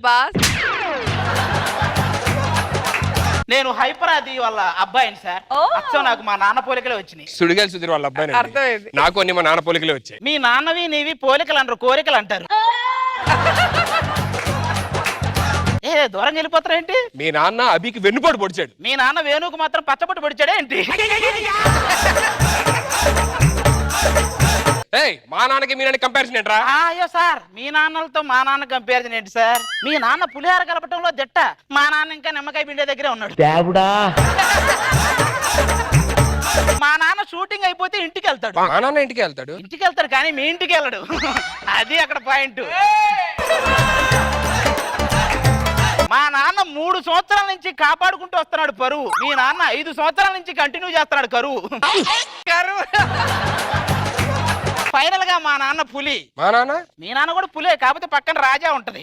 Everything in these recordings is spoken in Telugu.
బాస్. నేను హైపరాది వాళ్ళ అబ్బాయిని సార్. అచ్చం నాకు మా నాన్న పోలికలే వచ్చినాయి. సుడిగాలి సుధీర్ వాళ్ళ అబ్బాయి. అర్థమైంది. నాకు అన్ని మా నాన్న పోలికలే వచ్చాయి. మీ నాన్నవి నీవి పోలికలు అంటారు, కోరికలు అంటారు. ఏ దూరం వెళ్ళిపోతారేంటి? మీ నాన్న అభికి వెన్నుపోటు పొడిచాడు. మీ నాన్న వేణుకు మాత్రం పచ్చపొట్టు పొడిచాడే ఏంటి? మా నాన్నకి మీ నాన్న కంపారిజన్ ఏంట్రా? అయ్యో సార్, మీ నాన్నలతో మా నాన్న కంపారిజన్ ఏంటి సార్? మీ నాన్న పులిహార కలపటంలో దిట్ట, మా నాన్న ఇంకా నిమ్మకాయ పిండే దగ్గరే ఉన్నాడు. మా నాన్న షూటింగ్ అయిపోతే ఇంటికి వెళ్తాడు. మా నాన్న ఇంటికి వెళ్తాడు. ఇంటికి వెళ్తాడు కానీ మీ ఇంటికి వెళ్ళడు. అది అక్కడ పాయింట్. మా నాన్న 3 సంవత్సరాల నుంచి కాపాడుకుంటూ వస్తున్నాడు పరువు. మీ నాన్న 5 సంవత్సరాల నుంచి కంటిన్యూ చేస్తున్నాడు కరువు. ఫైనల్ గా మా నాన్న పులి. మా నాన్న? మీ నాన్న కూడా పులే, కాకపోతే పక్కన రాజా ఉంటది.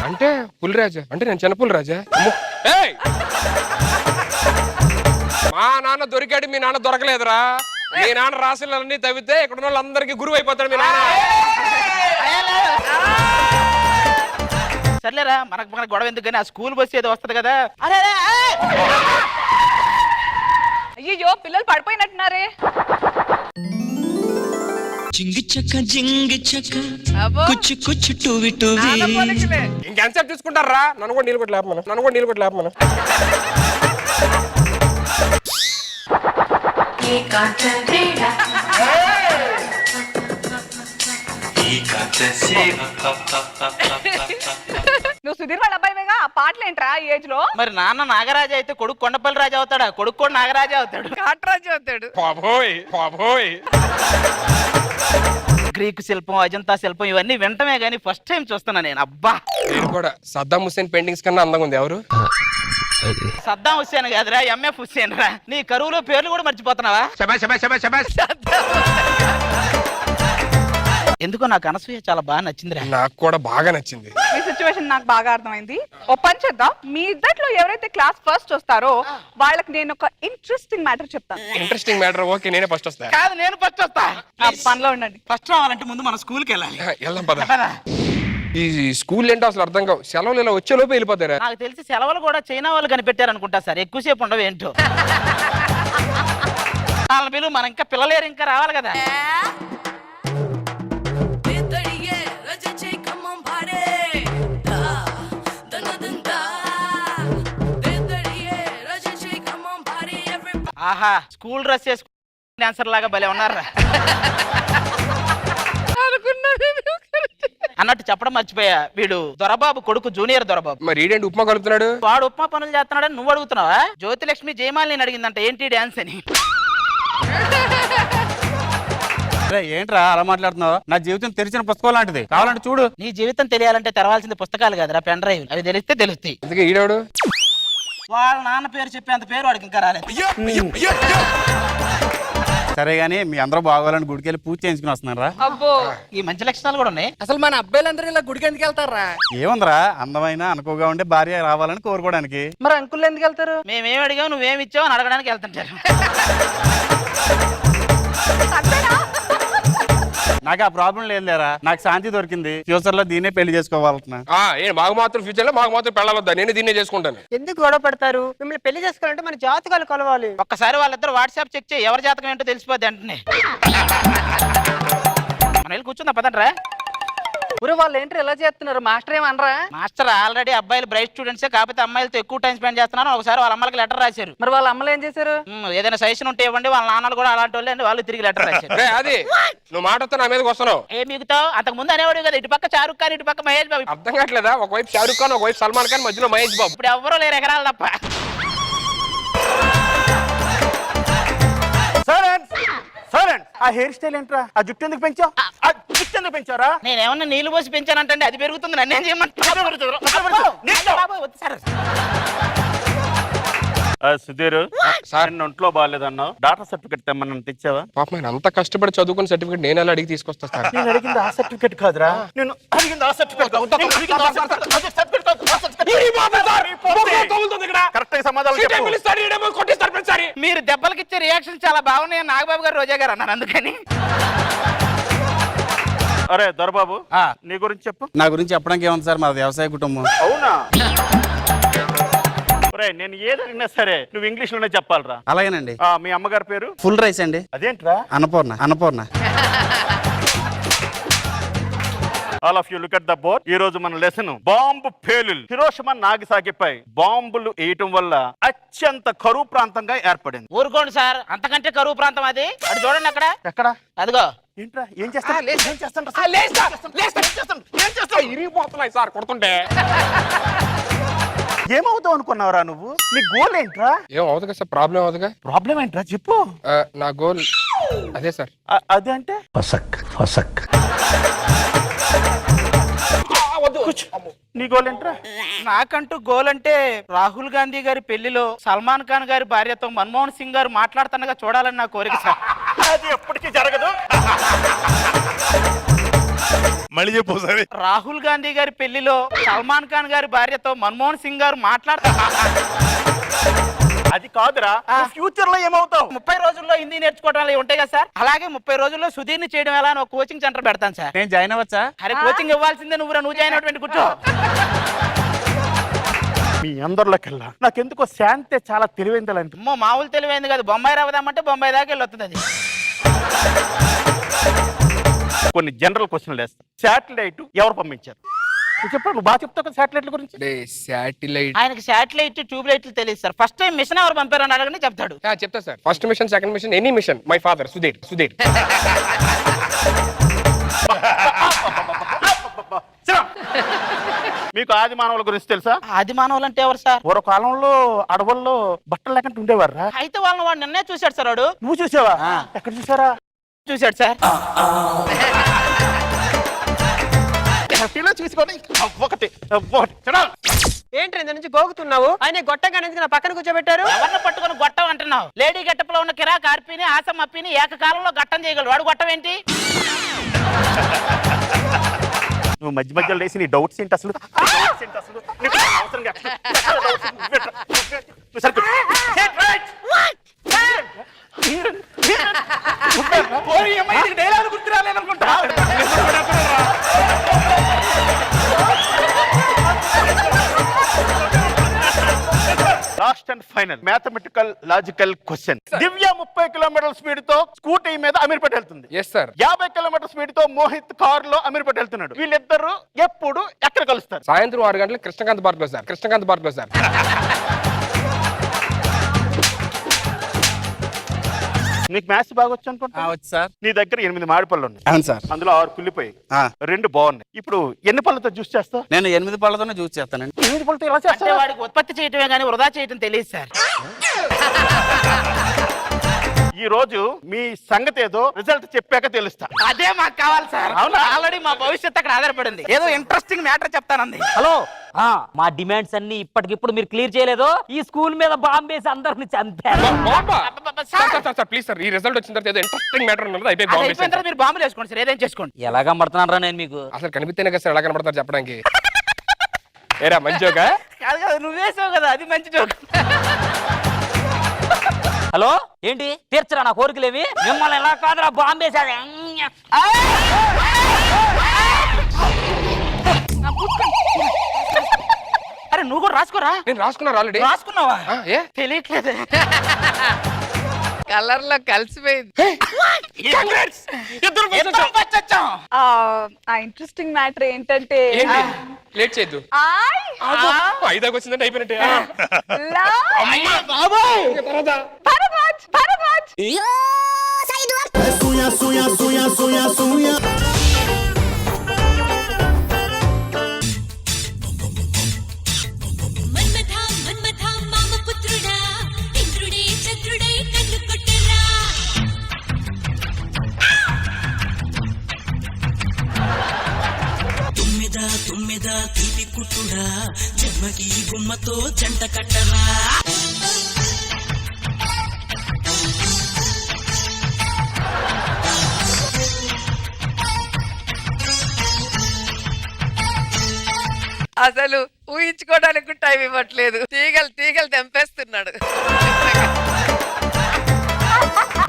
అంటే పులిరాజా అంటే నేను చిన్న పులిరాజా. మా నాన్న దొరికాడు, మీ నాన్న దొరకలేదురా. మీ నాన్న రాశులన్నీ తవ్వితే ఇక్కడ ఉన్న వాళ్ళందరికీ గురువు అయిపోతాడు మీ నాన్న. సర్లేరా, మనకు గొడవ ఎందుకు కానీ ఆ స్కూల్ బస్సు ఏదో వస్తుంది కదా. అరే అయ్యో పిల్లలు పడిపోయినట్టున్నారే. ఇంకెంతసేపు చూసుకుంటారా? నన్ను కూడా నీళ్ళు కొట్టి లేపమను. నువ్వు సుధీర్ వాళ్ళ అబ్బాయిగా ఆ పాటలు ఏంట్రా ఈ ఏజ్ లో? మరి నాన్న నాగరాజు అయితే కొడుకు కొండపల్లి రాజు అవుతాడా? కొడుకు కూడా నాగరాజు అవుతాడు, కాటరాజు అవుతాడు. గ్రీకు శిల్పం, అజంతా శిల్పం ఇవన్నీ వింటమే గానీ ఫస్ట్ టైం చూస్తున్నా నేను. అబ్బా, నేను కూడా సద్దాం హుస్సేన్ పెయింటింగ్స్ కన్నా అందంగా ఉంది. ఎవరు? సద్దాం హుస్సేన్ కాదురా, ఎంఎఫ్ హుస్సేన్ రా. నీ కరువులో పేర్లు కూడా మర్చిపోతున్నావా? ఎందుకో నాకు అనసూయ చాలా బాగా నచ్చిందిరా. నాకు కూడా బాగా నచ్చింది. మీ సిచ్యువేషన్ నాకు బాగా అర్థమైంది. ఓ పని చేద్దాం, మీ ఇద్దట్లో ఎవరైతే క్లాస్ ఫస్ట్ వస్తారో వాళ్ళకి నేను ఒక ఇంట్రెస్టింగ్ మ్యాటర్ చెప్తాను. Interesting matter? ఓకే, నేనే ఫస్ట్ వస్తా. కాదు, నేను ఫస్ట్ వస్తా. పనిలో ఉండండి. ఫస్ట్ రావాలంటే ముందు మన స్కూల్కి వెళ్ళాలి. వెళ్దాం పద. ఈ స్కూల్ ఏంటో అసలు అర్థం కావు. సెలవులు ఇలా వచ్చే లోపే వెళ్ళిపోతారా? నాకు తెలిసి సెలవులు కూడా చైనా వాళ్ళు కనిపెట్టారు అనుకుంటా సార్. ఎక్కువసేపు ఉండవు ఏంటో. వాళ్ళ పిల్లలు మన ఇంకా పిల్లలేరు, ఇంకా రావాలి కదా. ఆహా, స్కూల్ డ్రెస్ చేసుకుని డాన్సర్ లాగా భలే ఉన్నారా. అన్నట్టు చెప్పడం మర్చిపోయా, వీడు దొరబాబు కొడుకు, జూనియర్ దొరబాబు. మరి ఈడేంటి ఉప్మా కలుపుతున్నాడు? వాడు ఉప్మా పనులు చేస్తున్నాడని నువ్వు అడుగుతున్నావా? జ్యోతిలక్ష్మి జయమాలిని అడిగిందంట ఏంటి డాన్స్ అని. ఏంట్రా అలా మాట్లాడుతున్నావు? నా జీవితం తెరిచిన పుస్తకం లాంటిది, కావాలంటే చూడు. నీ జీవితం తెలియాలంటే తెరవాల్సింది పుస్తకాలు కదరా, పెన్ డ్రైవ్. అవి తెలిస్తే తెలుస్తాయి. అందుకే ఈడవాడు వాళ్ళ నాన్న పేరు చెప్పేంత పేరు వాడికి ఇంకా రాలేదు. సరే గానీ మీ అందరూ బాగోవాలని గుడికి వెళ్ళి పూజ చేయించుకుని వస్తున్నారా? అబ్బో, ఈ మంచి లక్షణాలు కూడా ఉన్నాయి. అసలు మన అబ్బాయిలందరూ ఇలా గుడికి ఎందుకు వెళ్తారా? ఏముందిరా, అందమైన అనుకోగా ఉండే భార్య రావాలని కోరుకోవడానికి. మరి అంకుల్ ఎందుకు వెళ్తారు? మేమేం అడిగావు నువ్వేమి ఇచ్చావు అని అడగడానికి వెళ్తుంటారు. నాకు ఆ ప్రాబ్లం లేదు లేరా, నాకు శాంతి దొరికింది. ఫ్యూచర్ లో దీన్నే పెళ్లి చేసుకోవాలన్నా. మాకు మాత్రం ఫ్యూచర్ లో మాకు మాత్రం పెళ్ళాలొద్దా? నేను దీన్నే చేసుకుంటాను. ఎందుకు గొడవ పెడతారు? మిమ్మల్ని పెళ్లి చేసుకోవాలంటే మన జాతకాలు కలవాలి. ఒక్కసారి వాళ్ళిద్దరు వాట్సాప్ చెక్ చేయి, ఎవరి జాతకం ఏంటో తెలిసిపోద్ది వెంటనే. మనం వెళ్ళి కూర్చుందా పదండ్రా. ఊరు వాళ్ళు ఏంటి ఎలా చేస్తున్నారు? మాస్టర్ ఏమనరా? మాస్టర్ ఆల్రెడీ అబ్బాయిలు బ్రైట్ స్టూడెంట్సే, కాకపోతే అమ్మాయిలతో ఎక్కువ టైం స్పెండ్ చేస్తున్నారు. ఒకసారి వాళ్ళ అమ్మలకి లెటర్ రాశారు. మరి వాళ్ళ అమ్మలు ఏం చేశారు? ఏదైనా సజెషన్ ఉంటే ఇవ్వండి, వాళ్ళ నాన్నలు కూడా అలాంటి వాళ్ళే అని వాళ్ళు తిరిగి లెటర్ రాశారు. అది నువ్వు మాటతో నా మీదకి వస్తున్నావు. ఏ మిగతావు అంతకు ముందు అనేవాడు కదా, ఇటు పక్క షారుఖ్ ఖాన్, ఇటు పక్క మహేష్ బాబు. అర్థం కావట్లేదా? ఒకవైపు షారుఖ్ ఖాన్, ఒకవైపు సల్మాన్ ఖాన్, మధ్యలో మహేష్ బాబు. ఇప్పుడు ఎవరో లేరు ఎకరాలు తప్ప. ఆ హెయిర్ స్టైల్ ఏంట్రా? ఆ జుట్టు ఎందుకు పెంచావు? ఆ జుట్టు ఎందుకు పెంచారా? నేనేమన్నా నీళ్లు పోసి పెంచానంటే అది పెరుగుతుంది, నన్నేం చేయమంటారు? సుధీర్, ఒంట్లో బాగాలేదన్నావు, డాక్టర్ సర్టిఫికెట్ తెమ్మని తెచ్చావా? పాపం ఆయన అంత కష్టపడి చదువుకున్న సర్టిఫికెట్ నేను ఎలా అడిగి తీసుకొస్తా సార్? నేను అడిగింది ఆ సర్టిఫికెట్ కాదురా, నేను అడిగింది ఆ సర్టిఫికెట్. మీరు దెబ్బలకి ఇచ్చే రియాక్షన్ చాలా బాగున్నాయి నాగబాబు గారు, రోజా గారు అన్నారు అందుకని. అరే దొరబాబు ఆ. నీ గురించి చెప్పు. నా గురించి చెప్పడానికి ఏముంది సార్, మాది వ్యవసాయ కుటుంబం. అవునా? ఒరే నేను ఏదైనా సరే నువ్వు ఇంగ్లీష్ లోనే చెప్పాలరా. అలాగేనండి. మీ అమ్మగారి పేరు? ఫుల్ రైస్ అండి. అదేంట్రా? Annapurna. All of you look at the board. ఈ రోజు మన లెసన్ బాంబు పేలులు. హిరోషిమా నాగసాకిపై బాంబులు వేయటం వల్ల అత్యంత కరువు ప్రాంతంగా ఏర్పడింది. ఊరుకోండి సార్, అంతకంటే కరువు ప్రాంతం అది. అటు చూడండి అక్కడ. ఎక్కడ? అదిగో. ఏంట్రా ఏం చేస్తా? ఇరిగిపోతున్నాయి సార్ కొడుతుంటే. ఏమవుతావు అనుకున్నావురా నువ్వు? నీ గోల్ ఏంట్రా? ఏం అవుతుంది సార్, ప్రాబ్లం అవుతుందిగా. ప్రాబ్లం ఏంట్రా చెప్పు. నా గోల్ అదే సార్. అదే అంటే నీ గోల్ ఏంట్రా? నాకంటూ గోల్ అంటే రాహుల్ గాంధీ గారి పెళ్లిలో సల్మాన్ ఖాన్ గారి భార్యతో మన్మోహన్ సింగ్ గారు మాట్లాడుతుండగా చూడాలని నా కోరిక సార్. అది ఎప్పటికీ జరగదు. మళ్ళీ చెప్పు సరే. రాహుల్ గాంధీ గారి పెళ్లిలో సల్మాన్ ఖాన్ గారి భార్యతో మన్మోహన్ సింగ్ గారు అది కాదురా, ఫ్యూచర్ లో ఏమవుతావు? 30 రోజుల్లో హిందీ నేర్చుకోవడం అలా ఉంటాయి కదా సార్, అలాగే 30 రోజుల్లో సుధీర్ని చేయడం ఎలా అని ఒక కోచింగ్ సెంటర్ పెడతాను సార్. నేను జాయిన్ అవ్వచ్చా? అరే కోచింగ్ ఇవ్వాల్సిందే, నువ్వు జాయిన్ అటువంటి కూర్చో. మీ అందరిలోకెల్లా నాకెందుకో శాంతే చాలా తెలివైంది. అమ్మో మామూలు తెలివైంది కదా, బొంబాయి రావదామంటే బొంబాయి దాకా వెళ్ళి వస్తుంది అది. కొన్ని జనరల్ క్వశ్చన్లు వేస్తా. శాటిలైట్ ఎవరు పంపించారు? నువ్వు చెప్పు, నువ్వు బాగా చెప్తావు కదా శాటిలైట్ల గురించి. శాటిలైట్ ఆయనకి శాటిలైట్ ట్యూబ్ లైట్లు తెలియదు సార్. ఫస్ట్ టైం మిషన్ ఎవరు పంపారని అడగని చెప్తాడు. చెప్తా sir. First mission, second mission, any mission. My father Sudhir. మీకు ఆది మానవుల గురించి తెలుసా? ఆది మానవులు అంటే ఎవరు సార్? పూర్వకాలంలో అడవుల్లో బట్టలు లేకుండా ఉండేవారా? అయితే వాళ్ళని వాడు నిన్నే చూశాడు సార్. వాడు నువ్వు చూసావా? ఎక్కడ చూసారా? చూశాడు సార్. చూసుకొని ఒకటి ఏంటి ఇంత నుంచి గోగుతున్నావు? ఆయన గొట్టంగా ఎందుకు నా పక్కన కూర్చోబెట్టారు? ఎవరిని పట్టుకొని గొట్టం అంటున్నావు? లేడీ గెట్టపులో ఉన్న కిరాక్ ఆర్పిని ఆసం అప్పిని ఏకకాలంలో గట్టం చేయగలడు. వాడు గొట్టం ఏంటి? నువ్వు మధ్య మధ్యలో లేసి నీ డౌట్స్ ఏంటి అసలు? నీకు అవసరంగా last and final mathematical logical question. Divya 30 కిలోమీటర్ల స్పీడ్ తో స్కూటీ మీద అమీర్పేట వెళ్తుంది. Yes sir. 50 కిలోమీటర్ స్పీడ్ తో మోహిత్ కార్ లో అమీర్పేట వెళ్తున్నాడు. వీళ్ళిద్దరు ఎప్పుడు ఎక్కడ కలుస్తారు? సాయంత్రం 6 గంటలకు కృష్ణకాంత్ పార్క్ లో సార్. నీకు మ్యాథ్స్ బాగా వచ్చు అనుకుంటా. వచ్చు సార్. నీ దగ్గర 8 మామిడి పళ్ళు ఉన్నాయి. అవును సార్. అందులో 6 కుళ్ళిపోయి, 2 బాగున్నాయి. ఇప్పుడు ఎన్ని పళ్ళతో జ్యూస్ చేస్తావు? నేను 8 పళ్ళతోనే జ్యూస్ చేస్తానండి. 8 పళ్ళతో ఎలా అంటే చేస్తావు? వాడికి ఉత్పత్తి చేయటమే కానీ వృధా చేయటం తెలియదు సార్. ఈ రోజు మీ సంగతి ఏదో రిజల్ట్ చెప్పాక తెలుస్తా. అదే మాకు కావాలి సార్. అవునా? ఆల్రెడీ మా భవిష్యత్తు అక్కడ ఆధారపడింది. ఏదో ఇంట్రెస్టింగ్ మ్యాటర్ చెప్తానంది. హలో మా డిమాండ్స్ అన్ని ఇప్పటికిప్పుడు మీరు క్లియర్ చేయలేదు. ఈ స్కూల్ మీద బాంబేసి అందరిని చంపారు. సార్ ప్లీజ్ సార్, ఈ రిజల్ట్ వచ్చిన తర్వాత ఏదో ఇంట్రెస్టింగ్ మ్యాటర్ ఉన్నది అది అయిపోయిన తర్వాత మీరు బాంబులు వేసుకోండి సార్, ఏదైనా చేసుకోండి. ఎలా కనబడుతున్నారా నేను మీకు? అసలు కనిపిస్తేనే కదా సార్ ఎలా కనబడతారు చెప్పడానికి. ఏరా మంచి జోకా? కాదు కాదు, నువ్వేసావు కదా, అది మంచి జోక్. హలో ఏంటి తీర్చరా నా కోరికలేవి? మిమ్మల్ని ఎలా కాదురా బాంబేసాది. అరే నువ్వు కూడా రాసుకోరా. నేను రాసుకున్నారు ఆల్రెడీ. రాసుకున్నావా? ఏ తెలియట్లేదు. కలర్ లో కలిసిపోయింది. ఆ ఇంట్రెస్టింగ్ మ్యాటర్ ఏంటంటే లేట్ చేయొద్దు. ఐదాకు వచ్చిందంటే అయిపోయినట్టే. తుమ్మెద తీపి కుట్టుడా జన్మకి గుమ్మతో జంట కట్టరా. అసలు ఊహించుకోవడానికి టైం ఇవ్వట్లేదు. తీగలు తెంపేస్తున్నాడు.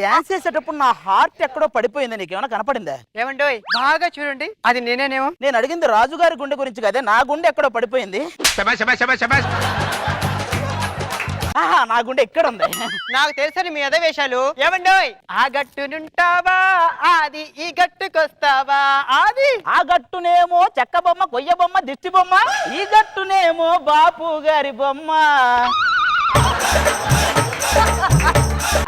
డాన్స్ చేసేటప్పుడు నా హార్ట్ ఎక్కడో పడిపోయింది, నీకు ఏమైనా కనపడిందా? ఏమండోయ్ బాగా చూడండి, అది నేనేనేమో. నేను అడిగింది రాజుగారి గుండె గురించి కదే, నా గుండె ఎక్కడో పడిపోయింది. ఆహా, నా గుండె ఇక్కడ ఉంది. నాకు తెలుసని మీ అదే వేషాలు. ఏమండోయ్ ఆ గట్టునుంటావా ఆది, ఈ గట్టుకొస్తావా ఆది. ఆ గట్టునేమో చెక్క బొమ్మ, కొయ్య బొమ్మ, దిష్టి బొమ్మ, ఈ గట్టునేమో బాపు గారి బొమ్మ.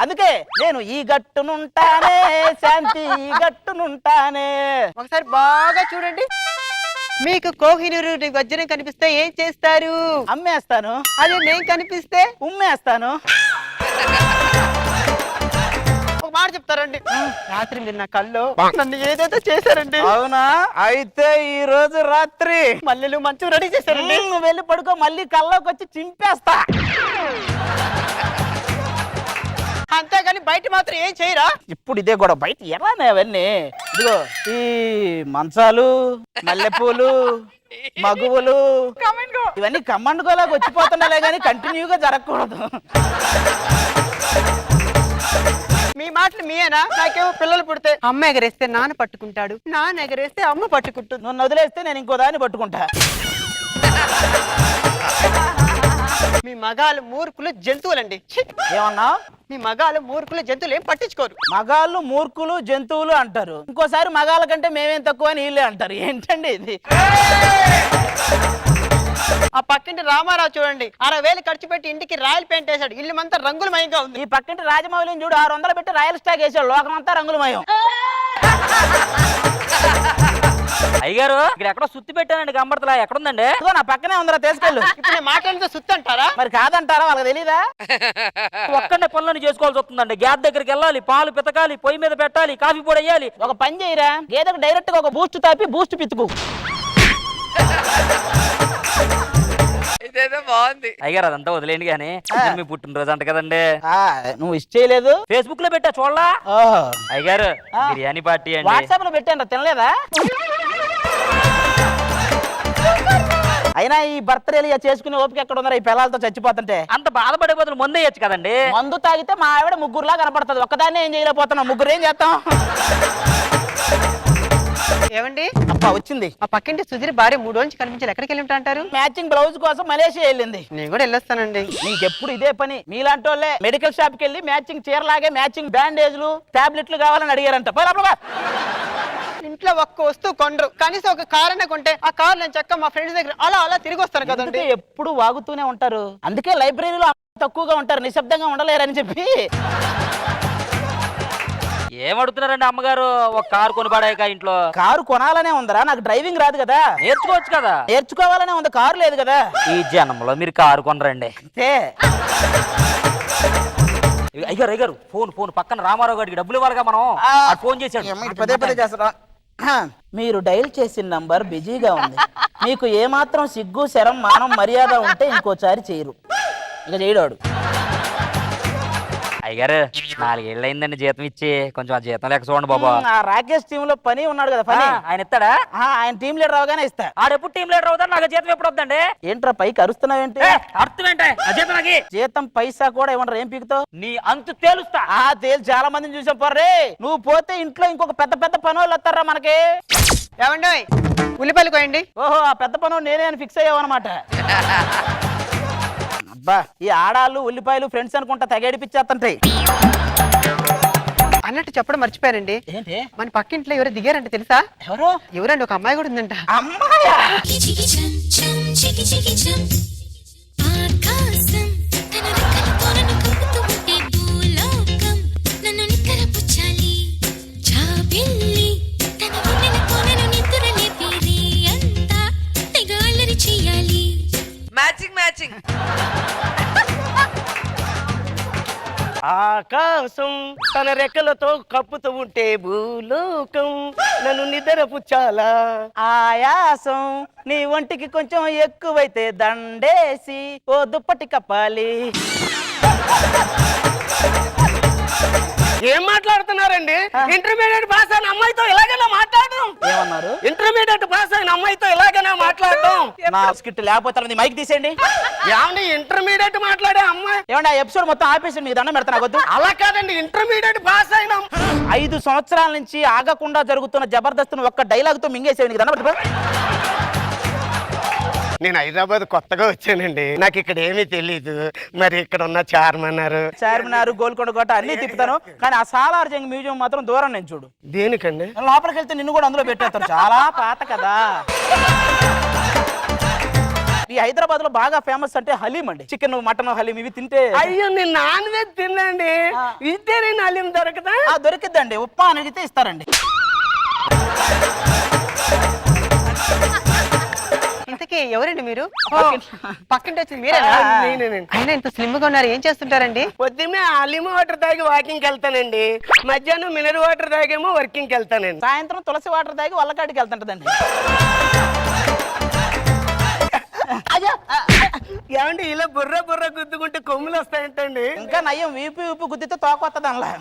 అందుకే నేను ఈ గట్టునుంటానే శాంతి, ఈ గట్టునుంటానే. ఒకసారి బాగా చూడండి. మీకు కోహినూరు వజ్రం కనిపిస్తే ఏం చేస్తారు? అమ్మేస్తాను. అదే నేను కనిపిస్తే ఉమ్మేస్తాను. ఒక మాట చెప్తారండి, రాత్రి మీరు నా కల్లో నన్ను ఏదైతే చేశారండి. అవునా? అయితే ఈ రోజు రాత్రి మల్లెలు మంచం రెడీ చేశారండి. నువ్వు వెళ్ళి పడుకో, మళ్ళీ కల్లోకి వచ్చి చింపేస్తా. అంతేగాని బయట మాత్రం ఏం చేయరా? ఇప్పుడు ఇదే కూడా బయట ఎలానే అవన్నీ. ఇదిగో ఈ మంచాలు, మల్లెపూలు, మగువులు, ఇవన్నీ కమ్మండుకోలాగా వచ్చిపోతున్నాలే కానీ కంటిన్యూగా జరగకూడదు. మీ మాటలు మీయేనా? నాకేమో పిల్లలు పుడితే అమ్మ ఎగరేస్తే నాన్న పట్టుకుంటాడు, నాన్న ఎగరేస్తే అమ్మ పట్టుకుంటుంది. నువ్వు వదిలేస్తే నేను ఇంకో దాన్ని పట్టుకుంటా. మీ మగాలు మూర్ఖులు జంతువులండి. ఛీ! ఏమన్నా? మీ మగాలు మూర్ఖులు జంతువులు ఏం పట్టించుకోరు. మగాళ్ళు మూర్ఖులు జంతువులు అంటారు, ఇంకోసారి మగాళ్ళ కంటే మేమేం తక్కువ అని వీళ్ళే అంటారు. ఏంటండి ఇది? ఆ పక్కింటి రామారావు చూడండి, 60,000 ఖర్చు పెట్టి ఇంటికి రాయల్ పెయింట్ వేశాడు, ఇల్లు అంతా రంగులమయంగా ఉంది. ఈ పక్కింటి రాజమౌళిని చూడు, 600 పెట్టి రాయల్ స్టాక్ వేసాడు, లోకం అంతా రంగులమయం. అయ్యగారు ఇక్కడ ఎక్కడో సుత్తి పెట్టానండి, గంబర్తలా ఎక్కడుందండి? ఇదిగో నా పక్కనే ఉందిరా, తీసుకెళ్ళు. ఇప్పుడు నేను మాట్లాడితే సుత్తి అంటారా? మరి కాదంటారా? వాళ్ళకి తెలీదా? ఒక్కడే పనులను చేసుకోవాల్సి వస్తుందండి. గ్యాస్ దగ్గరికి వెళ్ళాలి, పాలు పితకాలి, పొయ్యి మీద పెట్టాలి, కాఫీ పొడి వేయాలి. ఒక పని చేయరా, గేదెకు డైరెక్ట్ గా ఒక బూస్ట్ తాపి బూస్ట్ పితుకు. ఇదేదో బాగుంది. అయ్యారు అదంతా వదిలేండి గానీ మీ పుట్టినరోజు అంట కదండి. నువ్వు విష్ చేయలేదు? ఫేస్బుక్ లో పెట్టా చూడలా? ఓహో, అయ్యారు బిర్యానీ పార్టీ అండి. వాట్సాప్ లో పెట్టాను, తినలేదా? అయినా ఈ బర్త్డేలు చేసుకునే ఓపిక ఎక్కడ ఉందరా, ఈ పిల్లలతో చచ్చిపోతుంటే. అంత బాధపడే బదులు ముందే ఇయ్యచ్చు కదండి. మందు తాగితే మా ఆవిడ ముగ్గురులా కనపడుతుంది, ఒక్కదాన్ని ఏం చేయలేకపోతున్నాం, ముగ్గురు ఏం చేస్తాం? ఏమండి అబ్బా వచ్చింది. ఆ పక్కింటి సుధీర్ భార్య 3 రోజులు కనిపించాలి, ఎక్కడికి వెళ్ళి ఉంటా అంటారు? మ్యాచింగ్ బ్లౌజ్ కోసం మలేషియా వెళ్ళింది. నేను కూడా వెళ్ళొస్తానండి. నీకెప్పుడు ఇదే పని. మీలాంటి వాళ్ళే మెడికల్ షాప్ కి వెళ్ళి మ్యాచింగ్ చీరలాగే మ్యాచింగ్ బ్యాండేజ్లు, టాబ్లెట్లు కావాలని అడిగారంట. ఇంట్లో ఒక్క వస్తువు కొండరు, కనీసం ఒక కార్ కొంటే ఆ కార్ నేను చక్క మా ఫ్రెండ్స్ దగ్గర అలా తిరిగి వస్తాను కదండి. ఎప్పుడు వాగుతూనే ఉంటారు, అందుకే లైబ్రరీలో తక్కువగా ఉంటారు, నిశ్శబ్దంగా ఉండలేరని చెప్పి. ఏమడుతున్నారండి అమ్మగారు? ఒక కారు కొనిపడాక ఇంట్లో కారు కొనాలనే ఉందరా, నాకు డ్రైవింగ్ రాదు కదా. నేర్చుకోవచ్చు కదా. నేర్చుకోవాలనే ఉంది, కారు లేదు కదా. ఈ జనంలో మీరు కారు కొనరండి. అంతే. అయ్యారు ఫోన్ పక్కన రామారావు గారికి డబ్బులు ఇవ్వాలిగా మనం. ఫోన్ చేశాడు, పదే పదే చేస్తారా? మీరు డైల్ చేసిన నంబర్ బిజీగా ఉంది, మీకు ఏమాత్రం సిగ్గు శరం మానం మర్యాద ఉంటే ఇంకోసారి చేయరు. ఇక చేయడాడు. అయ్యారు 4 ఏళ్ళు అయిందండి జీతం ఇచ్చి, కొంచెం ఆ జీతం లేక చూడండి బాబా. ఆ రాకేష్ టీమ్ లో పని ఉన్నాడు కదా, పని ఆయన ఇస్తాడా? ఆయన టీం లీడర్ అవగానే ఇస్తా. ఆడెప్పుడు టీం లీడర్ అవుతాడు, నాకు జీతం ఎప్పుడు వద్దండి. ఏంట్రా పైకి అరుస్తున్నావేంటి? అర్థం ఏంటే ఆ జీతం నాకు? జీతం పైసా కూడా ఏమంటారు, ఏం పీకుతావు? నీ అంతు తేలుస్తా. తేలు చాలా మందిని చూసాం పోర్రే. నువ్వు పోతే ఇంట్లో ఇంకొక పెద్ద పెద్ద పనులు వస్తారా మనకి. ఏమండి ఉల్లిపాయలు కోయండి. ఓహో, ఆ పెద్ద పనులు నేనే అని ఫిక్స్ అయ్యావన్నమాట. అబ్బా, ఈ ఆడాళ్ళు ఉల్లిపాయలు ఫ్రెండ్స్ అనుకుంటా తెగేడిపిచ్చేస్తుంటాయి. అన్నట్టు చెప్పడం మర్చిపోయారండి. ఏంటి? మన పక్కింట్లో ఎవరు దిగారంటే తెలుసా? ఎవరు? ఎవరండి? ఒక అమ్మాయి కూడా ఉందంట. అమ్మాయా? మ్యాచింగ్ ఆకాశం తన రెక్కలతో కప్పుతూ ఉంటే భూలోకం నన్ను నిద్రపుచ్చాలా. ఆయాసం నీ ఒంటికి కొంచెం ఎక్కువైతే దండేసి ఓ దుప్పటి కప్పాలి. ఏం మాట్లాడుతున్నారండి? ఇంటర్మీడియట్ పాస్ అయిన అమ్మాయితో ఇలాగైనా మాట్లాడడం? ఏమన్నారు? ఇంటర్మీడియట్ పాస్ అయిన అమ్మాయితో ఇలాగైనా మాట్లాడడం? నా స్కిట్ లేకపోతే మైక్ తీసేయండి. ఏమండి ఇంటర్మీడియట్ మాట్లాడే అమ్మాయి? ఏమండి ఆ ఎపిసోడ్ మొత్తం ఆపేసి మీకు దండం పెడతా వద్దు. అలా కాదండి, ఇంటర్మీడియట్ పాస్ అయిన 5 సంవత్సరాల నుంచి ఆగకుండా జరుగుతున్న జబర్దస్త్ ఒక్క డైలాగ్ తో మింగేసేవి నీకు దండం పెడతా. నేను హైదరాబాద్ కొత్తగా వచ్చానండి, నాకు ఇక్కడ ఏమీ తెలీదు. మరి ఇక్కడ ఉన్న చార్మినార్, గోల్కొండ కోట అన్ని తిప్పుతాను, కానీ ఆ సాలార్ జంగ్ మ్యూజియం మాత్రం దూరం నేను చూడు. దేనికండి? లోపలికి వెళ్తే నిన్ను కూడా అందులో పెట్టేస్తారు, చాలా పాత కదా. ఈ హైదరాబాద్ లో బాగా ఫేమస్ అంటే హలీం అండి. చికెన్, మటన్, హలీం ఇవి తింటే. అయ్యో నేను నాన్ వెజ్ తినండి, వెజిటేరియన్ హలీం దొరకదా? దొరికిద్దండి, ఉప్పా అని అడిగితే ఇస్తారండి. ఇంతకీ ఎవరండి మీరు? పక్కింటి వచ్చి మీరేనా? అయినా ఇంత స్లిమ్ గా ఉన్నారు, ఏం చేస్తుంటారండి? పొద్దున్నే హలీం వాటర్ తాగి వాకింగ్ వెళ్తానండి, మధ్యాహ్నం మినరల్ వాటర్ తాగేమో వర్కింగ్ వెళ్తానండి, సాయంత్రం తులసి వాటర్ తాగి వల్లకాడికి వెళ్తుంటదండి. ఏమండి ఇలా బుర్ర బుర్ర గుద్దుకుంటే కొమ్ములు వస్తాయంటండి? ఇంకా నయ్యం వీపు గుద్దితే తోకొత్తది అనలా.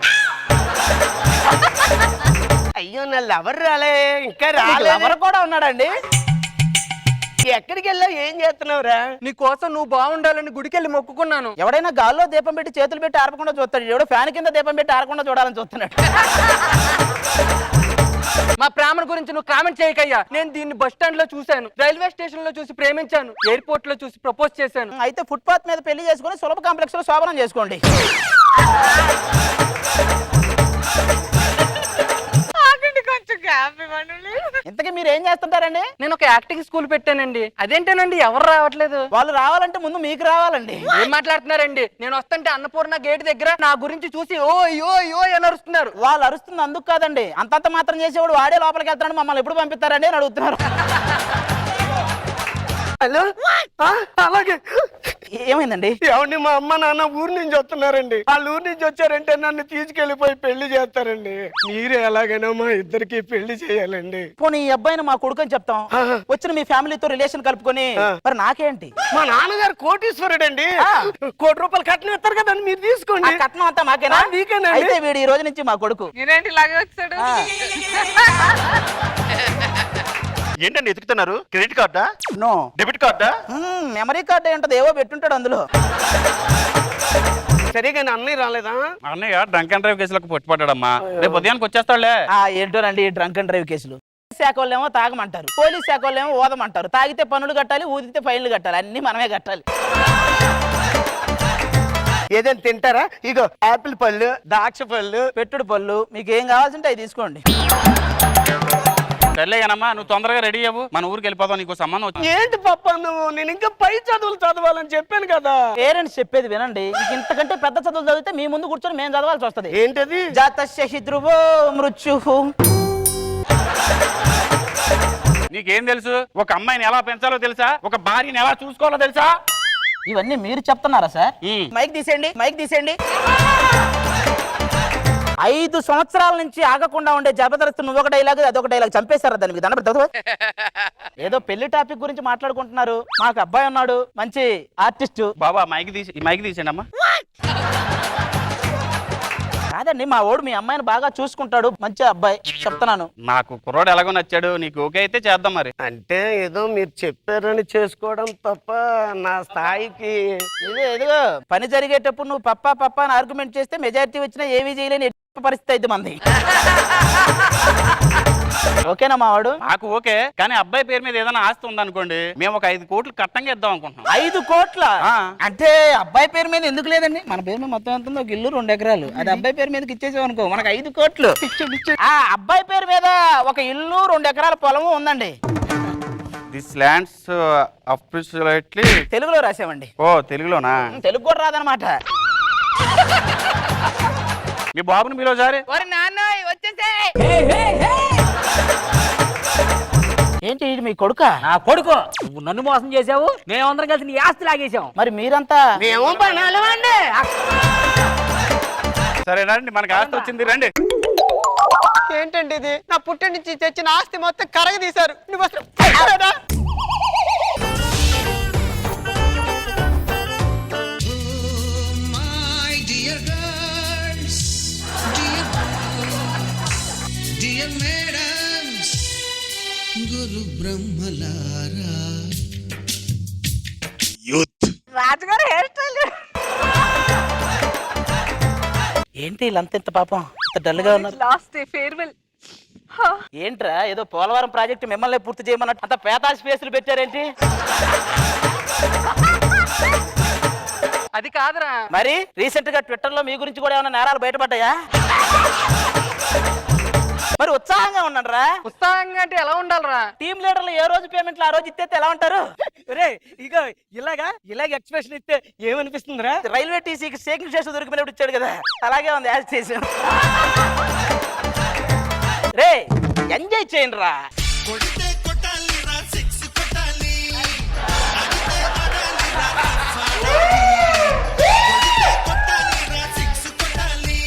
అయ్యో నా లవర్ రాలే, ఇంకా రాలే. లవర్ కూడా ఉన్నాడండి. ఎక్కడికి వెళ్ళా, ఏం చేస్తున్నావురా? నీ కోసం నువ్వు బాగుండాలని గుడికెళ్ళి మొక్కుకున్నాను. ఎవడైనా గాల్లో దీపం పెట్టి చేతులు పెట్టి ఆరపకుండా చూస్తాడు, ఎవడో ఫ్యాన్ కింద దీపం పెట్టి ఆరకుండా చూడాలని చూస్తున్నాడు. మా ప్రేమ గురించి నువ్వు కామెంట్ చేయకయ్యా. నేను దీన్ని బస్ స్టాండ్ లో చూశాను, రైల్వే స్టేషన్ లో చూసి ప్రేమించాను, ఎయిర్పోర్ట్ లో చూసి ప్రపోజ్ చేశాను. అయితే ఫుట్పాత్ మీద పెళ్లి చేసుకుని సులభ కాంప్లెక్స్ లో శోభనం చేసుకోండి. ఇంతకీ మీరు ఏం చేస్తుంటారండి? నేను ఒక యాక్టింగ్ స్కూల్ పెట్టానండి. అదేంటేనండి ఎవరు రావట్లేదు? వాళ్ళు రావాలంటే ముందు మీకు రావాలండి. ఏం మాట్లాడుతున్నారండి? నేను వస్తుంటే అన్నపూర్ణ గేట్ దగ్గర నా గురించి చూసి ఓ యో యో అని అరుస్తున్నారు. వాళ్ళు అరుస్తుంది అందుకు కాదండి, అంతంత మాత్రం చేసేవాడు వాడే లోపలికి వెళ్తాడు, మమ్మల్ని ఎప్పుడు పంపిస్తారండి అని అడుగుతున్నారు. హలో, అలాగే. ఏమైందండి? ఏమండి మా అమ్మ నాన్న ఊరు నుంచి వస్తున్నారండి, వాళ్ళు ఊరు నుంచి వచ్చారంటే నన్ను తీసుకెళ్లిపోయి పెళ్లి చేస్తారండి. మీరే ఎలాగైనా మా ఇద్దరికి పెళ్లి చేయాలండి. పోనీ ఈ అబ్బాయిని మా కొడుకు అని చెప్తాం, వచ్చిన మీ ఫ్యామిలీతో రిలేషన్ కలుపుకొని. మరి నాకేంటి? మా నాన్నగారు కోటీశ్వరుడు అండి, ₹1 కోటి కట్నం ఇస్తారు కదండి, మీరు తీసుకోండి. కట్నం అంతా మాకేనా? మీకేనండి. అయితే వీడు ఈ రోజు నుంచి మా కొడుకు. నేనేంటి ఇలాగే వచ్చాడు? ఏంటండి ఎతుకుతున్నారు? క్రెడిట్ కార్డా? నో, డెబిట్ కార్డా? మెమరీ కార్డు ఏంటది, ఏవో పెట్టుంటాడు అందులో. సరిగా అన్నయ్య రాలేదా? అన్నయ్య డ్రంక్ అండ్ డ్రైవ్ కేసులకు పట్టుపడ్డాడమ్మా, రేపు ఉదయానికి వచ్చేస్తాడులే. ఏంటోనండి డ్రంక్ అండ్ డ్రైవ్ కేసులు. శాఖ వాళ్ళేమో తాగమంటారు, పోలీస్ శాఖ వాళ్ళేమో ఓదమంటారు. తాగితే పన్నులు కట్టాలి, ఊదితే ఫైన్లు కట్టాలి, అన్ని మనమే కట్టాలి. ఏదైనా తింటారా? ఇగో ఆపిల్ పళ్ళు, ద్రాక్ష పళ్ళు, పెట్టుడు పళ్ళు, మీకు ఏం కావాల్సింటే అవి తీసుకోండి. సర్లేగానమ్మా, నువ్వు తొందరగా రెడీ అవ్వు, మన ఊరికి వెళ్ళిపోతావు, నీకు సంబంధం వచ్చింది. ఏంటి పప్ప నువ్వు? నేను ఇంకా పై చదువులు చదవాలని చెప్పాను కదా. పేరెంట్స్ చెప్పేది వినండి, ఇంతకంటే పెద్ద చదువులు చదివితే మీ ముందు కూర్చొని మేము చదవాల్సి వస్తుంది. ఏంటది? జాతస్య హి ధ్రువో మృత్యుః. నీకేం తెలుసు? ఒక అమ్మాయిని ఎలా పెంచాలో తెలుసా? ఒక భార్యని ఎలా చూసుకోవాలో తెలుసా? ఇవన్నీ మీరు చెప్తున్నారా సార్? మైక్ తీసేయండి, మైక్ తీసేయండి. 5 సంవత్సరాల నుంచి ఆగకుండా ఉండే జబర్దస్త్ నువ్వు ఒక డైలాగ్ అదొక డైలాగ్ చంపేశారా దాన్ని? మీకు దండ. ఏదో పెళ్లి టాపిక్ గురించి మాట్లాడుకుంటున్నారు, మాకు అబ్బాయి ఉన్నాడు మంచి ఆర్టిస్ట్. బాబా మైక్ తీసేయండి అమ్మా. కాదండి, మా వాడు మీ అమ్మాయిని బాగా చూసుకుంటాడు, మంచి అబ్బాయి చెప్తున్నాను. నాకు కుర్రోడు ఎలాగో నచ్చాడు, నీకు ఓకే అయితే చేద్దాం. మరి అంటే ఏదో మీరు చెప్పారని చేసుకోవడం తప్ప నా స్థాయికి. ఇదిగో పని జరిగేటప్పుడు నువ్వు పప్పా అని ఆర్గ్యుమెంట్ చేస్తే మెజారిటీ వచ్చినా ఏమీ చేయలేని పరిస్థితి అయితే మంది. ఓకేనా మావాడు? నాకు ఓకే, కానీ అబ్బాయి పేరు మీద ఏదైనా ఆస్తి ఉందనుకోండి, మేము ఒక 5 కోట్లు కట్టంగా ఇద్దాం అనుకుంటున్నాం. 5 కోట్ల? అంటే అబ్బాయి పేరు మీద ఎందుకు లేదండి? మన పేరు మీద మొత్తం ఎంత? ఒక ఇల్లు 2 ఎకరాలు, అది అబ్బాయి పేరు మీదకి ఇచ్చేసాం అనుకో, మనకు 5 కోట్లు. అబ్బాయి పేరు మీద ఒక ఇల్లు 2 ఎకరాల పొలము ఉందండి. దిస్ ల్యాండ్స్ అప్రిషియేట్లీ. తెలుగులో రాసామండి. ఓ తెలుగులోనా? తెలుగు కూడా రాదనమాట. మీ బాబుని మీలో సారి. ఏంటి మీ కొడుక? నా కొడుకు. నువ్వు నన్ను మోసం చేసావు, మేమందరం కలిసి నీ ఆస్తి లాగేసాం. మరి మీరంతా? మేము పనాలమండి. సరే రండి, మనకి ఆస్తి వచ్చింది, రండి. ఏంటండి ఇది? నా పుట్టి నుంచి తెచ్చిన ఆస్తి మొత్తం కరగ తీశారు. నువ్వు అసలు My dear girls, dear youth రాజుగారు హెయిర్ స్టైల్ ఏంటి వీళ్ళంత ఇంత పాపం ఇంత డల్ గా ఉన్నారు? Last day farewell. ఏంట్రా ఏదో పోలవరం ప్రాజెక్ట్ మిమ్మల్ని పూర్తి చేయమన్నట్టు అంత పేతాస్ స్పేస్లు పెట్టారేంటి? అది కాదురా. మరి రీసెంట్ గా ట్విట్టర్ లో మీ గురించి కూడా ఏమైనా నేరాలు బయటపడ్డాయా? మరి ఉత్సాహంగా ఉన్నారా? ఉత్సాహంగా అంటే ఎలా ఉండాలిరా? టీమ్ లీడర్లు ఏ రోజు పేమెంట్లు ఆ రోజు ఇస్తే ఎలా ఉంటారు? ఇక ఇలాగ ఎక్స్ప్రెషన్ ఇస్తే ఏమనిపిస్తుందిరా? రైల్వే టీసీకి షేకింగ్ చేసి దొరికినప్పుడు ఇచ్చాడు కదా, అలాగే ఉంది యాజ్ చేసి. రే ఎంజాయ్ చేయండి రా. కొడితే కొట్టాలి రా, సిక్స్ కొట్టాలి. కొట్టాలి రా, సిక్స్ కొట్టాలి.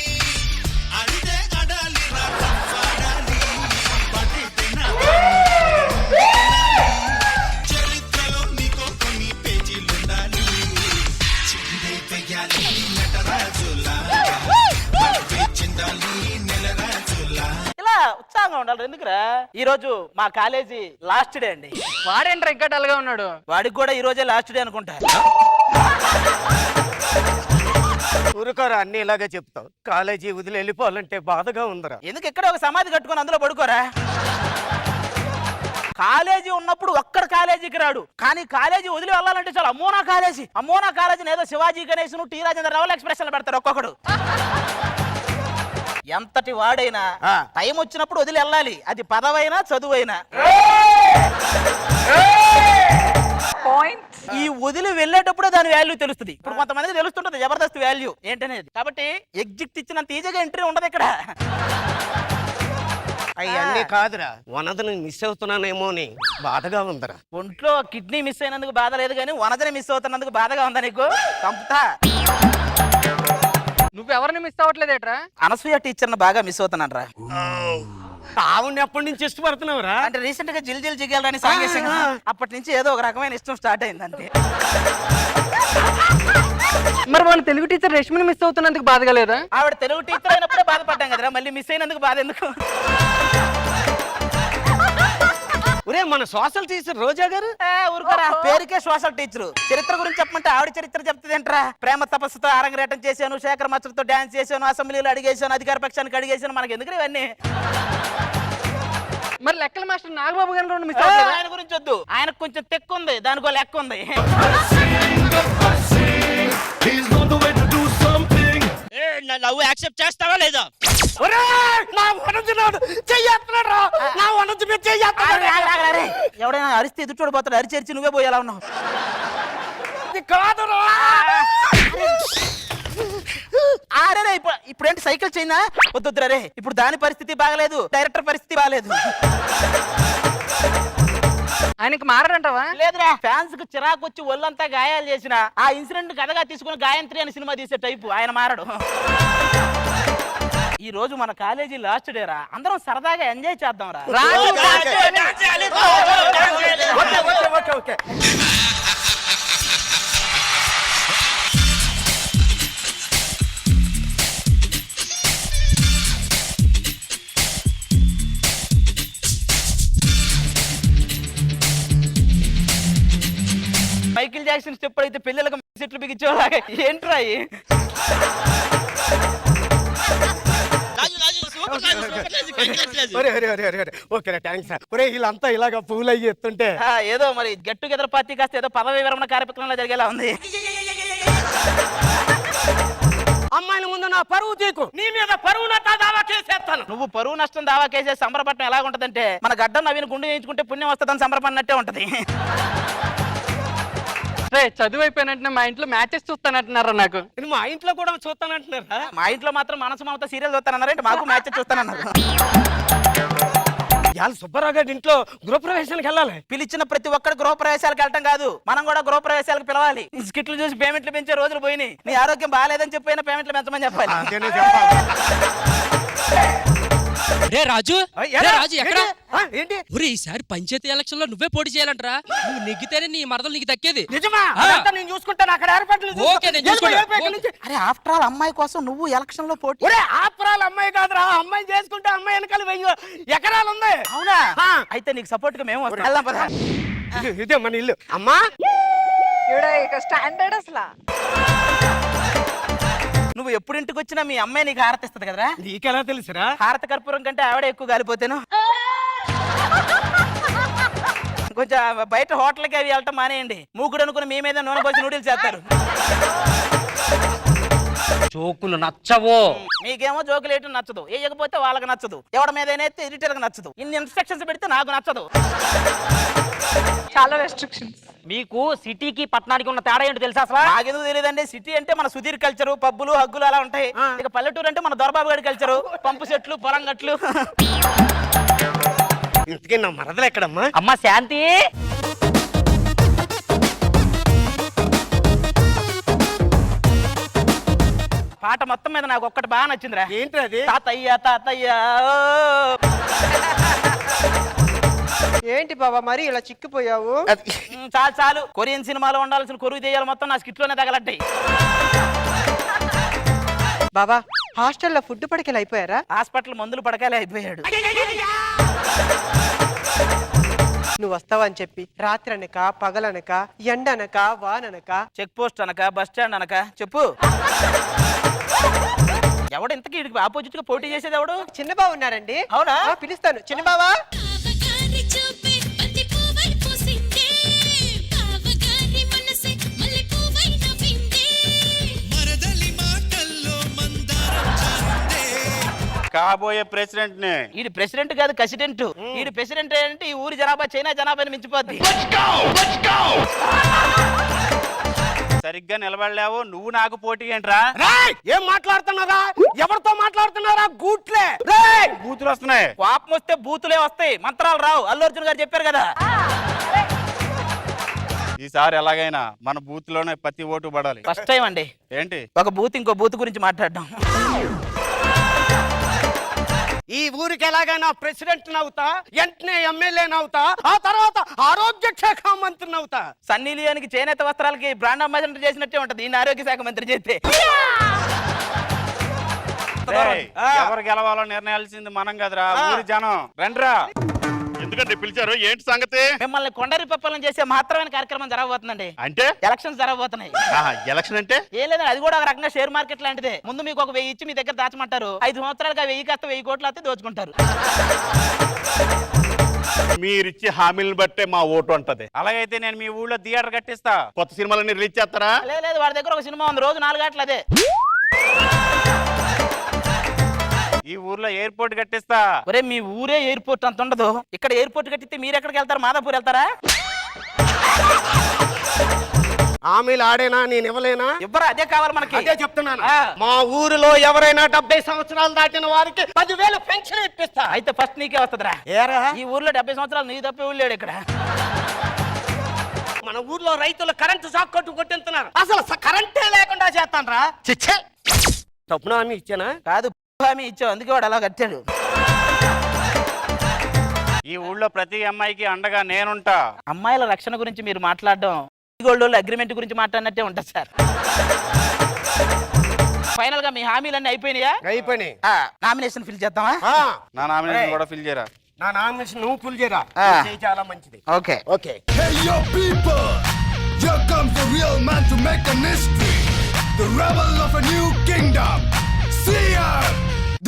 అడితే అడాలి రా, ఆడాలి. పడితేన చరిత్రలో నీకో కొన్ని పేజీలుండాలి. చిందే పెయ్యాలి నటరాజులా, చిందాలి నెలరాజులా. ఇలా ఉత్సాహంగా ఉండాలి. ఎందుకురా? ఈ రోజు మా కాలేజీ లాస్ట్ డే అండి. వాడేంట్రా ఇంకా డల్ గా ఉన్నాడు? వాడికి కూడా ఈ రోజే లాస్ట్ డే అనుకుంటా. ఊరుకోరా, అన్ని ఇలాగే చెప్తావు. కాలేజీ వదిలి వెళ్ళిపోవాలంటే బాధగా ఉందిరా. ఎందుకు ఇక్కడ ఒక సమాధి కట్టుకొని అందులో పడుకోరా? కాలేజీ ఉన్నప్పుడు ఒక్కడ కాలేజీకి రాడు, కానీ కాలేజీ వదిలి వెళ్ళాలంటే చాలా అమ్మో నా కాలేజీ ఏదో శివాజీ గణేష్ టీ రాజేంద్ర రావుల ఎక్స్ప్రెషన్ పెడతారు ఒక్కొక్కడు. ఎంతటి వాడైనా టైం వచ్చినప్పుడు వదిలి వెళ్ళాలి, అది పదవైనా చదువైనా. ఈ వదిలి వెళ్ళేటప్పుడే దాని వాల్యూ తెలుస్తుంది. ఇప్పుడు కొంతమందికి తెలుస్తుంటది జబర్దస్త్ వాల్యూ ఏంటనేది. కాబట్టి ఎగ్జిట్ ఇచ్చినంత ఈజీగా ఎంట్రీ ఉండదు ఇక్కడ. అవన్నీ కాదురా, వనదని మిస్ అవుతున్నానేమో అని బాధగా ఉందిరా. ఒంట్లో కిడ్నీ మిస్ అయినందుకు బాధ లేదు, కానీ వనజని మిస్ అవుతున్నందుకు బాధగా ఉందా నీకు? చంపుతా. నువ్వెవరిని మిస్ అవ్వట్లేదేట్రా? అనసూయ టీచర్ని బాగా మిస్ అవుతున్నాను రా. ఆవుని ఎప్పటి నుంచి ఇష్టపడుతున్నావురా? అంటే రీసెంట్ గా జిల్ జిల్ జిగేలని సాంగ్ వేసాను, అప్పటి నుంచి ఏదో ఒక రకమైన ఇష్టం స్టార్ట్ అయింది అంతే. మరి మన తెలుగు టీచర్ రష్మిని మిస్ అవుతున్నందుకు బాధగా లేదా? ఆవిడ తెలుగు టీచర్ అయినప్పుడే బాధపడ్డాం కదరా, మళ్ళీ మిస్ అయినందుకు బాధ ఎందుకు? ఒరే, మన సోషల్ టీచర్ రోజా గారు ఊరుకోరా, పేరుకే సోషల్ టీచర్. చరిత్ర గురించి చెప్పమంటే ఆవిడ చరిత్ర చెప్తుంది ఏంట్రా? ప్రేమ తపస్సుతో అరంగరేటం చేశాను, శేఖర్ మచ్చలతో డాన్స్ చేశాను, అసెంబ్లీలో అడిగేశాను, అధికార పక్షానికి అడిగేశాను. మనకి ఎందుకు ఇవన్నీ? మరి లెక్కల మాస్టర్ నాగబాబు గారిని కూడా మిస్ అవ్వట్లేదా? ఆయన గురించి వద్దు, ఆయనకు కొంచెం తెక్కు ఉంది, దానికో లెక్క ఉంది. లవ్ యాక్సెప్ట్ చేస్తావా లేదా? ఎవడైనా అరిస్తే ఎదుటోడు పోతాడు, అరిచి అరిచి నువ్వే పోయేలా ఉన్నావు. అరే ఇప్పుడేంటి సైకిల్ చైనా? వద్దురా రే, ఇప్పుడు దాని పరిస్థితి బాగలేదు, డైరెక్టర్ పరిస్థితి బాగలేదు. ఆయనకి మారాడంటావా? లేదురా, ఫ్యాన్స్ కు చిరాకు వచ్చి ఒళ్ళంతా గాయాలు చేసిన ఆ ఇన్సిడెంట్ కథగా తీసుకుని గాయంత్రి అని సినిమా తీసే టైపు ఆయన మారడు. ఈ రోజు మన కాలేజీ లాస్ట్ డే రా, అందరం సరదాగా ఎంజాయ్ చేద్దాం రా. మైకిల్ జాక్సన్ స్టెప్ అయితే పిల్లలకు సెట్లు బిగించేలాగా ఏంట్రా? వీళ్ళంతా ఇలాగా పూలు అయ్యి ఎత్తుంటే ఏదో మరి గెట్ టుగెదర్ పార్టీ కాస్త ఏదో పదవి విరమణ కార్యక్రమంలో జరిగేలా ఉంది. అమ్మాయిల ముందు నా పరువు తీకు, నీ మీద పరువు దావా కేసేస్తాను. నువ్వు పరువు నష్టం దావా కేసే సంబరపడటం ఎలా ఉంటదంటే, మన గడ్డ నవీన గుండె వేయించుకుంటే పుణ్యం వస్తుందని సంబరపడినట్టే ఉంటది. చదువు అయిపోయినట్టు మా ఇంట్లో మ్యాచెస్ చూస్తానంటున్నారా? నాకు మా ఇంట్లో కూడా చూస్తానంటున్నారా? మా ఇంట్లో మాత్రం మనసు మమత సీరియల్ చూస్తానన్నారంటే మాకు మ్యాచెస్ చూస్తానన్నారు. సుబ్బారావు గారి ఇంట్లో గృహప్రవేశానికి వెళ్ళాలి. పిలిచిన ప్రతి ఒక్కరు గృహప్రవేశాలకు వెళ్ళటం కాదు, మనం కూడా గృహప్రవేశాలకు పిలవాలి. స్కిట్లు చూసి పేమెంట్లు పెంచే రోజులు పోయినాయి. నీ ఆరోగ్యం బాగాలేదని చెప్పిన పేమెంట్లు పెంచమని చెప్పాలి. రే రాజు రే రాజు ఎక్కడ ఏంటి ఒరే ఈసారి పంచాయతీ ఎలక్షన్ లో నువ్వే పోటీ చేయాలంటరా నువ్వు నెగ్గితేనే నీ మరదలు నీకు దక్కేది నిజమా అదంతా నేను చూసుకుంటాను అక్కడ ఏర్పాట్లు ఓకే, నేను చూసుకుంటా. అరే ఆఫ్టర్ ఆల్ అమ్మాయి కోసం నువ్వు ఎలక్షన్ లో పోటీ. ఒరే ఆపరాల అమ్మాయి కాదురా అమ్మాయి చేసుకుంటే అమ్మాయి వెనకాల 1000 ఎకరాలు ఉంది. అవునా ఆ. అయితే నీకు సపోర్ట్ గా మేము వస్తాం. వెళ్దాం పద. ఇదే మన ఇల్లు అమ్మా. ఇక స్టాండర్డ్ అసలు నువ్వు ఎప్పుడు ఇంటికి వచ్చినా మీ అమ్మాయి నీకు హారతి ఇస్తుంది కదరా. నీకెలా తెలుసురా? హారతి కర్పూరం కంటే ఆవిడ ఎక్కువ గాలిపోతేను. కొంచెం బయట హోటల్కి అవి వెళ్ళటం మానేయండి. మూకుడు అనుకుని మీ మీద నూనె పోసి నూడిల్స్ చేస్తారు. జోకులు నచ్చవో. మీకేమో జోకులు వేయటం నచ్చదు, వేయకపోతే వాళ్ళకి నచ్చదు, ఎవడ మీద ఎడిటర్ కి నచ్చదు. ఇన్ని ఇన్స్ట్రక్షన్స్ పెడితే నాకు నచ్చదు. చాలా రెస్ట్రిక్షన్స్. మీకు సిటీకి పట్టణానికి ఉన్న తేడా ఏంటో తెలుసా అసలు? నాకెందుకు తెలియదండి. సిటీ అంటే మన సుధీర్ కల్చరు, పబ్బులు హగ్గులు అలా ఉంటాయి. ఇక పల్లెటూరు అంటే మన దొరబాబు గారి కల్చరు, పంపు చెట్లు, పొలం గట్లు. ఇంతకీ నా మరదలు ఎక్కడమ్మా? అమ్మ శాంతి, పాట మొత్తం మీద నాకు ఒక్కటి బాగా నచ్చిందిరా. ఏంటి అది? తాతయ్య తాతయ్య ఏంటి బాబా మరి ఇలా చిక్కిపోయావు? చాలు చాలు. కొరియన్ సినిమాలో ఉండాల్సిన కొరువు దెయ్యాలు మొత్తం నా స్కిట్ లోనే తగలడ్డాయి. బాబా హాస్టల్లో ఫుడ్ పడకలు అయిపోయారా? హాస్పిటల్ మందులు పడకాలే అయిపోయాడు. నువ్వు వస్తావని చెప్పి రాత్రి అనక పగలనక ఎండనక వాననక చెక్ పోస్ట్ అనక బస్ స్టాండ్ అనక చెప్పు. ఎవడు ఇంతకీ ఆపోజిట్ గా పోటీ చేసేది ఎవడు? చిన్న బావ ఉన్నారండి. అవునా? పిలుస్తాను. చిన్న బావా. కాబోయే ప్రెసిడెంట్ నే. ఈడు ప్రెసిడెంట్ కాదు కసిడెంట్. ఈడు ప్రెసిడెంట్ అంటే ఈ ఊరి జనాభా చైనా జనాభాని మించిపోద్ది. సరిగ్గా నిలబడలేవు నువ్వు నాకు పోటీ ఏంట్రా? ఏం మాట్లాడుతున్నారా? ఎవరితో మాట్లాడుతున్నారా? గూట్లే బూతులు వస్తున్నాయి. కోపం వస్తే బూతులే వస్తాయి, మంత్రాలు రావు. అల్లు అర్జున్ గారు చెప్పారు కదా. ఈసారి ఎలాగైనా మన బూత్ లోనే ప్రతి ఓటు పడాలి. ఫస్ట్ టైం అండి. ఏంటి? ఒక బూత్ ఇంకో బూత్ గురించి మాట్లాడడం. ఈ ఊరికి ఎలాగైనా ప్రెసిడెంట్ నవ్వుతా, వెంటనే ఎమ్మెల్యే నవ్వుతా, ఆ తర్వాత ఆరోగ్య శాఖ మంత్రి నవ్వుతా. సన్నీ లియోనికి చేనేత వస్త్రాలకి బ్రాండ్ అంబాసిడర్ చేసినట్టే ఉంటది ఈయన ఆరోగ్య శాఖ మంత్రి చేస్తే. ఎవరు గెలవాలో నిర్ణయాల్సింది మనం కదరా, ఊరి జనం. రండ్రా. ఎందుకంటే పిలిచారు? ఏంటి సంగతి? మిమ్మల్ని కొండరి పప్పలం చేసే మహత్తరమైన కార్యక్రమం జరగబోతుందండి. అంటే ఎలక్షన్స్ జరగబోతున్నాయి. ఎలక్షన్ అంటే ఏం లేదండి, అది కూడా ఒక రకంగా షేర్ మార్కెట్ లాంటిదే. ముందు మీకు ఒక 1000 ఇచ్చి మీ దగ్గర దాచమంటారు. 5 సంవత్సరాలుగా 1000 కాస్త 1000 కోట్లు అయితే దోచుకుంటారు. మీరిచ్చే హామీలను బట్టే మా ఓటు ఉంటది. అలాగైతే నేను మీ ఊళ్ళో థియేటర్ కట్టిస్తా. కొత్త సినిమాలన్నీ రిలీజ్ చేస్తారా? లేదు, వాడి దగ్గర ఒక సినిమా ఉంది, రోజు 4 గంటలు అదే. ఈ ఊర్లో ఎయిర్పోర్ట్ కట్టిస్తా. ఒరే మీ ఊరే ఎయిర్పోర్ట్ అంత ఉండదు. ఇక్కడ ఎయిర్పోర్ట్ కట్టిస్తే మీరు ఎక్కడికి వెళ్తారు? మాదాపూర్ వెళ్తారా? హామీలు ఆడేనా? నేను ఇవ్వలేనా? ఇవ్వరా? అదే కావాలి మనకి. అదే చెప్తున్నాను. మా ఊరిలో ఎవరైనా 70 సంవత్సరాలు దాటిన వారికి 10,000 పెన్షన్ ఇప్పిస్తా. అయితే ఫస్ట్ నీకే వస్తుందిరా. ఏరా ఈ ఊర్లో 70 సంవత్సరాలు నీ తప్పే ఊళ్ళాడు ఇక్కడ. మన ఊర్లో రైతులు కరెంటు షాక్ కొట్టిస్తున్నారు. అసలు కరెంటే లేకుండా చేస్తానరా? చిచ్చే తప్పున హామీ ఇచ్చానా? కాదు, హామీ ఇచ్చావు, అందుకే వాడు అలా కట్టాడు. ఈ ఊళ్ళో ప్రతి అమ్మాయికి అండగా నేనుంటా. అమ్మాయిల రక్షణ గురించి మీరు మాట్లాడడం గోల్డ్ అగ్రిమెంట్ గురించి మాట్లాడినట్టే ఉంటుంది సార్. ఫైనల్ గా మీ హామీలన్నీ అయిపోయినాయా? అయిపోయినాయి. నామినేషన్ ఫిల్ చేద్దామా? నా నామినేషన్ కూడా ఫిల్ చేయరా? నా నామినేషన్ నువ్వు ఫుల్ చేయరా? చాలా మంచిది. Okay okay. Hey yo people, here comes the real man to make an history. The rebel of a new kingdom. Seer,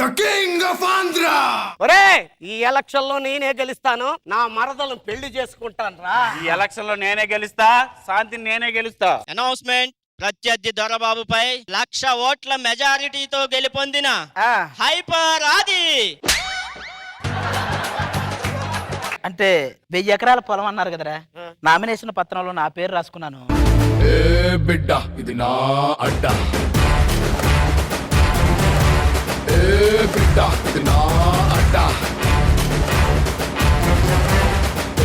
the king of Andhra. ఒరే ఈ ఎలక్షన్ లో నేనే గెలుస్తాను. నా మరదలను పెళ్లి చేసుకుంటాను రా. ఈ ఎలక్షన్ లో నేనే గెలుస్తా, శాంతిని నేనే గెలుస్తా. అనౌన్స్మెంట్. ప్రత్యర్థి దొరబాబుపై 1,00,000 ఓట్ల మెజారిటీతో గెలుపొందిన హైపర్ ఆది. అంటే 1000 ఎకరాల పొలం అన్నారు కదరా, నామినేషన్ పత్రంలో నా పేరు రాసుకున్నాను. ఏ బిడ్డ ఇది నా అడ్డ. ఏ బిడ్డ ఇది నా అడ్డ.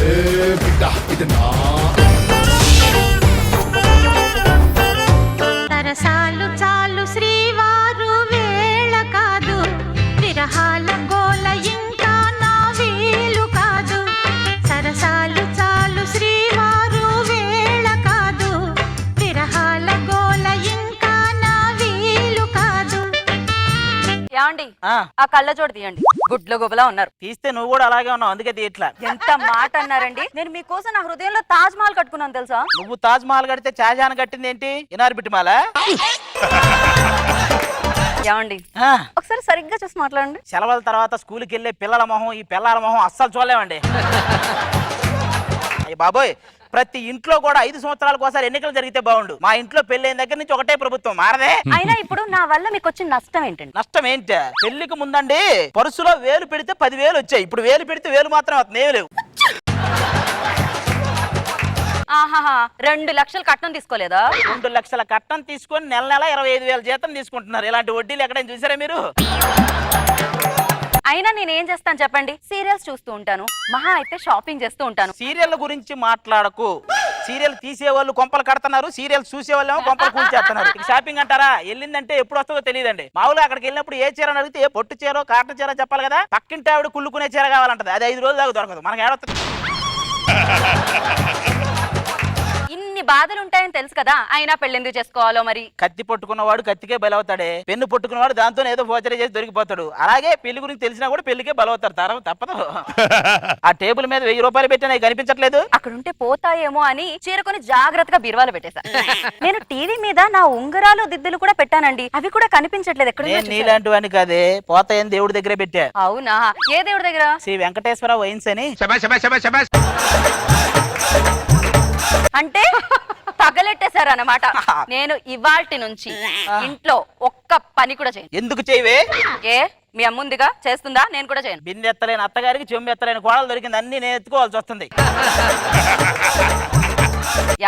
ఏ బిడ్డ ఇది నా తరసాలు చాలు శ్రీవారు వేళ కాదు విరహాల గోల ఏమండి ఆ, ఆ కళ్ళజోడు తీయండి, గుడ్ల గుబలా ఉన్నారు. తీస్తే నువ్వు కూడా అలాగే ఉన్నావు, అందుకే తీయట్లా. ఎంత మాట అన్నారండి. నేను మీకోసం నా హృదయంలో తాజ్ మహల్ కట్టుకున్నాను తెలుసా? నువ్వు తాజ్ మహల్ కడితే షాజహాన్ కట్టింది ఏంటి? ఇనార్ బిట్టిమాల. ఏమండి ఒకసారి సరిగ్గా చూసి మాట్లాడండి. సెలవుల తర్వాత స్కూల్కి వెళ్ళే పిల్లల మొహం, ఈ పిల్లల మొహం అస్సలు చూడలేమండి. అయ్య బాబోయ్, ప్రతి ఇంట్లో కూడా 5 సంవత్సరాలకు ఒకసారి ఎన్నికలు జరిగితే బాగుండు. మా ఇంట్లో పెళ్ళైన దగ్గర నుంచి ఒకటే ప్రభుత్వం, మారదే. అయినా ఇప్పుడు నా వల్ల మీకు వచ్చిన నష్టం ఏంటండి? నష్టం ఏంటి? పెళ్లికి ముందండి పరుసులో వేలు పెడితే 10,000 వచ్చాయి. ఇప్పుడు వేలు పెడితే వేలు మాత్రం అవుతుంది, ఏమి లేవు. ఆహాహా, 2 లక్షలు కట్నం తీసుకోలేదా? 2 లక్షల కట్నం తీసుకొని నెల నెల 25,000 జీతం తీసుకుంటున్నారు. ఇలాంటి వడ్డీలు ఎక్కడైనా చూసారా మీరు? అయినా నేను ఏం చేస్తాను చెప్పండి? సీరియల్స్ చూస్తూ ఉంటాను, మహా అయితే షాపింగ్ చేస్తూ ఉంటాను. సీరియల్ గురించి మాట్లాడకు. సీరియల్ తీసేవాళ్ళు కొంపలు కడుతున్నారు, సీరియల్ చూసేవాళ్ళేమో కొంపలు కూల్చేస్తున్నారు. షాపింగ్ అంటారా? వెళ్ళిందంటే ఎప్పుడు వస్తుందో తెలియదండి. మామూలుగా అక్కడికి వెళ్ళినప్పుడు ఏ చీర అడిగితే ఏ పొట్టు చీర కాటన్ చీర చెప్పాలి కదా. పక్కింటి ఆవిడ కుళ్ళుకునే చీర కావాలంటది, అది 5 రోజుల దాకా దొరకదు. మనకి ఏడొస్తుంది. ఇన్ని బాధలు ఉంటాయని తెలుసు కదా, అయినా పెళ్ళెందుకు చేసుకోవాలో మరి? కత్తి పట్టుకున్నవాడు కత్తికే బలవుతాడే, పెన్ను పట్టుకున్నవాడు దాంతో ఏదో ఫోచరీ చేసి దొరికిపోతాడు. అలాగే పెళ్లి గురించి తెలిసినా కూడా పెళ్లికే బలవుతారు. తప్పదు. ఆ టేబుల్ మీద 1000 రూపాయలు పెట్టినా కనిపించట్లేదు. అక్కడ ఉంటే పోతాయేమో అని చీరకొని జాగ్రత్తగా బీరువాలో పెట్టేశా. నేను టీవీ మీద నా ఉంగరాలు దిద్దులు కూడా పెట్టానండి, అవి కూడా కనిపించట్లేదు. ఎక్కడ నేను నీలాంటి వాడిని కాదే, పోతాయని దేవుడి దగ్గరే పెట్టా. అవునా? ఏ దేవుడి దగ్గర? శ్రీ వెంకటేశ్వర వైన్స్ అని. అంటే తగలెట్టేశారన్నమాట. నేను ఇవాల్టి నుంచి ఇంట్లో ఒక్క పని కూడా చేయను. ఎందుకు చేయవే? ఏ మీ అమ్ముందిగా, చేస్తుందా? నేను కూడా చేయను. బిందె ఎత్తలేని అత్తగారికి చెంబు ఎత్తలేని కోడలు దొరికింది, అన్ని నేను ఎత్తుకోవాల్సి వస్తుంది.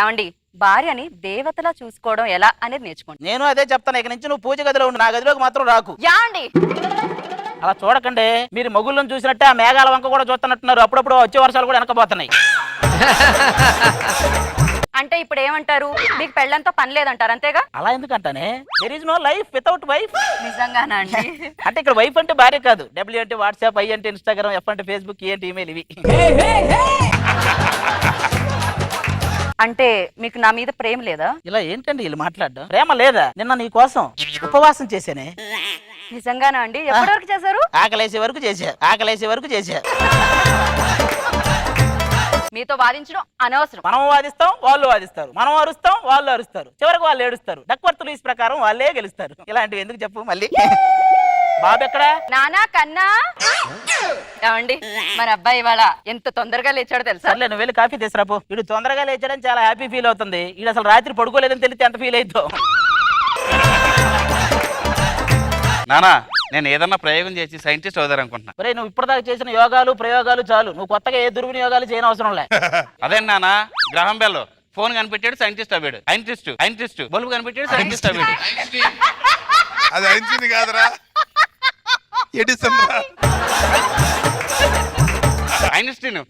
ఏమండి, భార్యని దేవతలా చూసుకోవడం ఎలా అనేది నేర్చుకోండి. నేను అదే చెప్తాను. ఇక నుంచి నువ్వు పూజ గదిలో ఉండు, నా గదిలోకి మాత్రం రాకు. యాండి అలా చూడకండి. మీరు మొగుళ్ళని చూసినట్టే ఆ మేఘాల వంక కూడా చూస్తున్నట్టున్నారు. అప్పుడప్పుడు వచ్చే వర్షాలు కూడా వెనకపోతున్నాయి. అంటే ఇప్పుడు ఏమంటారు? మీకు పెళ్ళంతో పని లేదంటారు, అంతేగా? అలా ఎందుకంటానే? There is no life without wife. నిజంగానా అండి? అంటే ఇక్కడ వైఫ్ అంటే భార్య కాదు. W అంటే వాట్సాప్, I అంటే ఇన్స్టాగ్రామ్, F అంటే ఫేస్బుక్, E అంటే ఈమెయిల్. ఇవి అంటే మీకు నా మీద ప్రేమ లేదా? ఇలా ఏంటండి వీళ్ళు మాట్లాడడం? ప్రేమ లేదా? నిన్న నీ కోసం ఉపవాసం చేశానే. నిజంగానా అండి? ఎప్పటి వరకు చేశారు? ఆకలేసే వరకు చేశా. మీతో వాదించడం అనవసరం. మనం వాదిస్తాం, వాళ్ళు వాదిస్తారు. మనం అరుస్తాం, వాళ్ళు అరుస్తారు. చివరికి వాళ్ళు ఏడుస్తారు. డక్వర్త్ లూయిస్ ప్రకారం వాళ్ళే గెలుస్తారు. ఇలాంటివి ఎందుకు చెప్పు మళ్ళీ. బాబు ఎక్కడా? నానా కన్నా. ఏమండి, మన అబ్బాయి ఇవాళ ఎంత తొందరగా లేచాడో తెలుసా? సర్లే, నువ్వు వెళ్ళి కాఫీ తీసుకురాపో. వీడు తొందరగా లేచాడని చాలా హ్యాపీ ఫీల్ అవుతుంది. వీడు అసలు రాత్రి పడుకోలేదని తెలిస్తే ఎంత ఫీల్ అవుతుందో. నానా, నేను ఏదన్నా ప్రయోగం చేసి సైంటిస్ట్ అవుతారనుకుంటున్నా. ఒరే, నువ్వు ఇప్పటిదాకా చేసిన యోగాలు ప్రయోగాలు చాలు. నువ్వు కొత్తగా ఏ దుర్వినియోగాలు చేయని అవసరం లే. అదే నానా, గ్రహం బెల్ ఫోన్ కనిపెట్టాడు, సైంటిస్ట్ అవ్వాడు. ఐన్స్టీన్ బల్బు కనిపెట్టాడు, సైంటిస్ట్ అవ్వాడు. అది ఐన్స్టీన్ కాదురా, ఎడిసన్ రా. ఐన్స్టీన్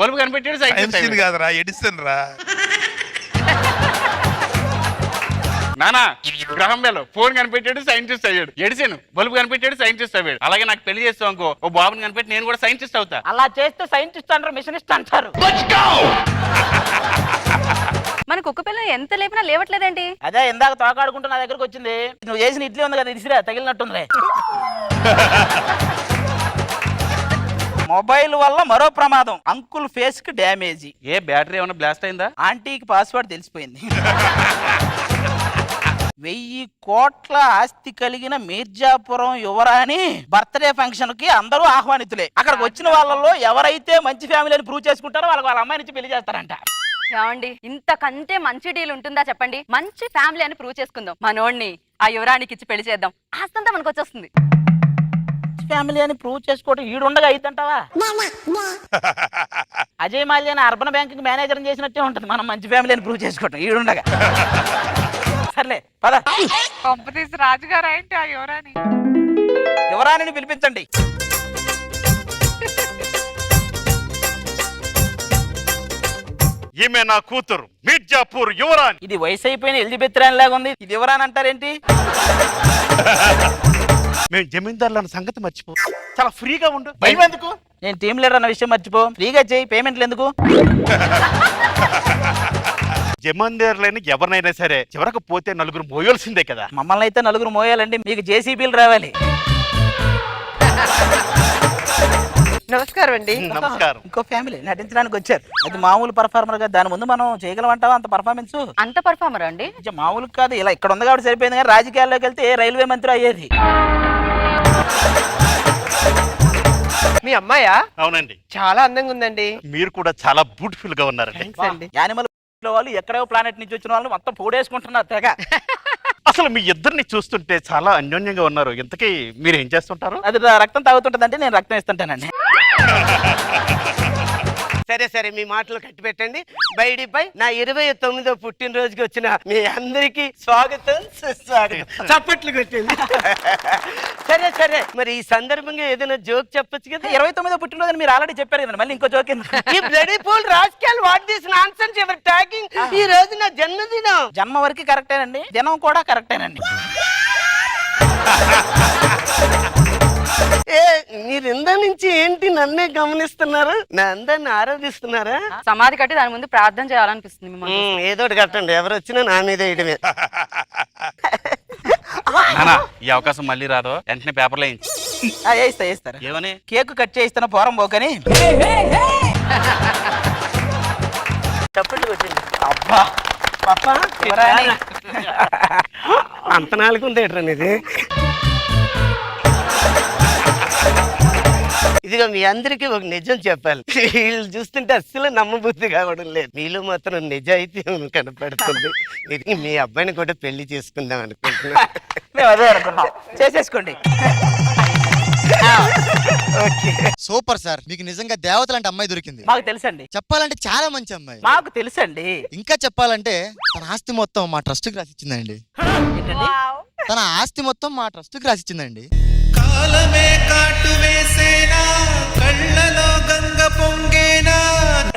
బల్బు కనిపెట్టాడు, సైంటిస్ట్ ఐన్స్టీన్ కాదురా, ఎడిసన్ రా. నానా, గ్రహం బెల్ ఫోన్ కనిపెట్టాడు, సైంటిస్ట్ అయ్యాడు. ఎడిసన్ బల్బు కనిపెట్టాడు, సైంటిస్ట్ అయ్యాడు. అలాగే నాకు పెళ్లి చేస్తావు అనుకో, ఓ బాబుని కనిపెట్టి నేను కూడా సైంటిస్ట్ అవుతా. అలా చేస్తే సైంటిస్ట్ అంటారు, మిషనిస్ట్ అంటారు. మన కుక్క పిల్ల ఎంత లేపినా లేవట్లేదేంటి? అదే ఇందాక తోకాడుకుంటూ నా దగ్గరకు వచ్చింది. నువ్వు చేసిన ఇడ్లీ ఉంది కదా, ఇసిరా తగిలినట్టుంది. మొబైల్ వల్ల మరో ప్రమాదం, అంకుల్ ఫేస్ కి డ్యామేజీ. ఏ బ్యాటరీ ఏమైనా బ్లాస్ట్ అయిందా? ఆంటీకి పాస్వర్డ్ తెలిసిపోయింది. 1000 కోట్ల ఆస్తి కలిగిన మీర్జాపురం యువరాణి బర్త్డే ఫంక్షన్ కి అందరూ ఆహ్వానితులే. అక్కడికి వచ్చిన వాళ్ళలో ఎవరైతే మంచి ఫ్యామిలీ అని ప్రూవ్ చేసుకుంటారో వాళ్ళ అమ్మాయి నుంచి పెళ్లి చేస్తారంట. ఏమండి, ఇంతకంటే మంచి డీల్ ఉంటుందా చెప్పండి? మంచి ఫ్యామిలీ అని ప్రూవ్ చేసుకుందాం. మనోడిని ఆ యువరానికి ఇచ్చి పెళ్లి చేద్దాం, ఆస్తంతా మనకు వచ్చేస్తుంది. ఫ్యామిలీ అని ప్రూవ్ చేసుకోవడం ఈడుండగా అయిద్దంటావా? అజయ్ మాల్యాని అర్బన్ బ్యాంక్ మేనేజర్ చేసినట్టే ఉంటుంది మనం మంచి ఫ్యామిలీ అని ప్రూవ్ చేసుకోవడం ఈడుండగా. సర్లే పద. రాజుగారు ఏంటి ఆ యువరాణి? యువరాణిని పిలిపించండి. ఈమె నా కూతురు మీర్జాపూర్ యువరాణి. ఇది వయసు అయిపోయిన ఎలిజబెత్ రాణి లాగా ఉంది. ఇది యువరాణి అంటారేంటి? మేము జమీందారుల సంగతి మర్చిపో, చాలా ఫ్రీగా ఉండు. భయం ఎందుకు? నేను టీం లీడర్ అన్న విషయం మర్చిపో. ఫ్రీగా చేయి, పేమెంట్లు ఎందుకు? జమీందారులని ఎవరినైనా సరే చివరకు పోతే 4 మోయాల్సిందే కదా. మమ్మల్ని అయితే 4 మోయాలండి, మీకు జేసీబీలు రావాలి. నమస్కారం అండి. నమస్కారం. ఇంకో ఫ్యామిలీ నటించడానికి వచ్చారు. అది మామూలు పర్ఫార్మర్ గా దాని ముందు మనం చేయగలమంటావా అంత పర్ఫార్మెన్స్? అంత పర్ఫార్మర్ అండి? మామూలు కాదు, ఇలా ఇక్కడ ఉంది కాబట్టి సరిపోయింది, కానీ రాజకీయాల్లోకి వెళ్తే రైల్వే మంత్రి అయ్యేది. మీ అమ్మాయా? అవునండి. చాలా అందంగా ఉందండి. మీరు కూడా చాలా బ్యూటిఫుల్ గా ఉన్నారండి. యానిమల్ వాళ్ళు ఎక్కడో ప్లానెట్ నుంచి వచ్చిన వాళ్ళు మొత్తం పోడేసుకుంటున్నారు తెగ. అసలు మీ ఇద్దరిని చూస్తుంటే చాలా అన్యోన్యంగా ఉన్నారు. ఇంతకీ మీరు ఏం చేస్తుంటారు? అది రక్తం తాగుతుంటదంటే నేను రక్తం ఇస్తుంటానండి. సరే సరే, మీ మాటలు కట్టి పెట్టండి. బయటిపై నా 29వ పుట్టినరోజుకి వచ్చిన మీ అందరికి స్వాగతం సుస్వాగతం. చప్పట్లు కొట్టండి. సరే సరే, మరి ఈ సందర్భంగా ఏదైనా జోక్ చెప్పొచ్చు కదా? 29వ పుట్టినరోజు మీరు ఆల్రెడీ చెప్పారు కదా, మళ్ళీ ఇంకో జోక్ ఈ bloody fool rascal, what this nonsense your talking? ఈ రోజు నా జన్మదినం. జన్మ వరకు కరెక్టేనండి, దినం కూడా కరెక్టేనండి. మీరు ఇందా నుంచి ఏంటి నన్నే గమనిస్తున్నారు? నా అందాన్ని ఆరాధిస్తున్నారా? సమాధి కట్టి దాని ముందు ప్రార్థన చేయాలనిపిస్తుంది మిమ్మల్ని. ఏదో ఒకటి కట్టండి, ఎవరు వచ్చినా నా మీద వేయడమే. నానా, ఈ అవకాశం మళ్ళీ రాదో, వెంటనే పేపర్లో వేయిస్తారు. ఏమని? కేక్ కట్ చేయిస్తున్న పోరం పోకని. చప్పట్లు కొట్టండి. అబ్బా పాప అంత నాలుగుంది ఇది. ఇదిగో మీ అందరికీ ఒక నిజం చెప్పాలి. వీళ్ళు చూస్తుంటే అస్సలు నమ్మబుద్ధి కావడం లేదు. మీలో మాత్రం నిజాయితీ కనపడుతుంది. ఇది మీ అబ్బాయిని కూడా పెళ్లి చేసుకుందాం అనుకుంటున్నా. మేము అదే అనుకున్నాం, చేసేసుకోండి. సూపర్ సార్, మీకు నిజంగా దేవతలంటే అమ్మాయి దొరికింది. మాకు తెలుసండి. చెప్పాలంటే చాలా మంచి అమ్మాయి. మాకు తెలుసండి. ఇంకా చెప్పాలంటే తన ఆస్తి మొత్తం మా ట్రస్ట్ కి రాసిచ్చిందండి. తన ఆస్తి మొత్తం మా ట్రస్ట్ కి రాసిచ్చిందండి. కాలమే కాటు వేసేనా, కళ్ళలో గంగ పొంగేనా.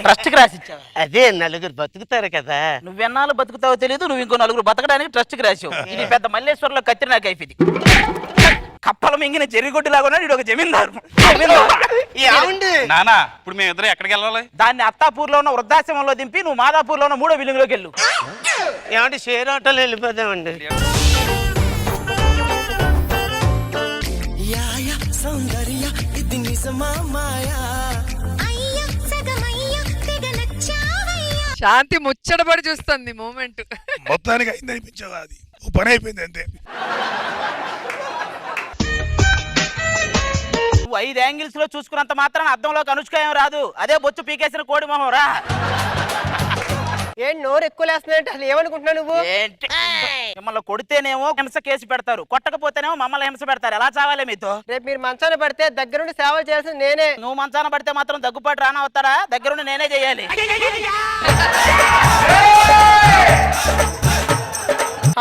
ట్రస్ట్ కి రాసిచ్చావు? అదే నలుగురు బతుకుతారు కదా. నువ్వెన్నాళ్ళు బతుకుతావో తెలియదు, నువ్వు ఇంకో నలుగురు బతకడానికి ట్రస్ట్ కి రాసావు. ఇది పెద్ద మల్లేశ్వరంలో కత్తిరి నాకు అయిపోయింది. కప్పల మింగిన చెరిగొడ్డి లాగా ఉన్నాడు ఒక జమీందారు. నానా, ఇప్పుడు మేము ఇద్దరు ఎక్కడికి వెళ్ళాలి? దాన్ని అత్తాపూర్ లో ఉన్న వృద్ధాశ్రమంలో దింపి నువ్వు మాదాపూర్ లో ఉన్న 3వ బిల్డింగ్ లోకి వెళ్ళు. ఏమంటే షేర్ ఆటోలో వెళ్ళిపోదామండి. సౌందర్య ఇది నిజమా మాయా. శాంతి ముచ్చటపడి చూస్తుంది మూమెంట్. మొత్తానికి అయింది అనిపించదు, అది ఓ పని అయిపోయింది అంతే. నువ్వు 5 యాంగిల్స్ లో చూసుకున్నంత మాత్రం అద్దంలోకి అనుష్క ఏం రాదు. అదే బొచ్చు పీకేసిన కోడి మొహం రా. ఏంటి నోరు ఎక్కువ లేస్తున్నాయంటే అసలు ఏమనుకుంటున్నావు నువ్వు? మిమ్మల్ని కొడితేనేమో హింస కేసు పెడతారు, కొట్టకపోతేనేమో మమ్మల్ని హింస పెడతారు. ఎలా చావాలి మీతో? రేపు మీరు మంచాన పడితే దగ్గరుండి సేవలు చేయాల్సింది నేనే. నువ్వు మంచాన పడితే మాత్రం దగ్గుపాటు రానా వస్తాడా? దగ్గరుండి నేనే చేయాలి.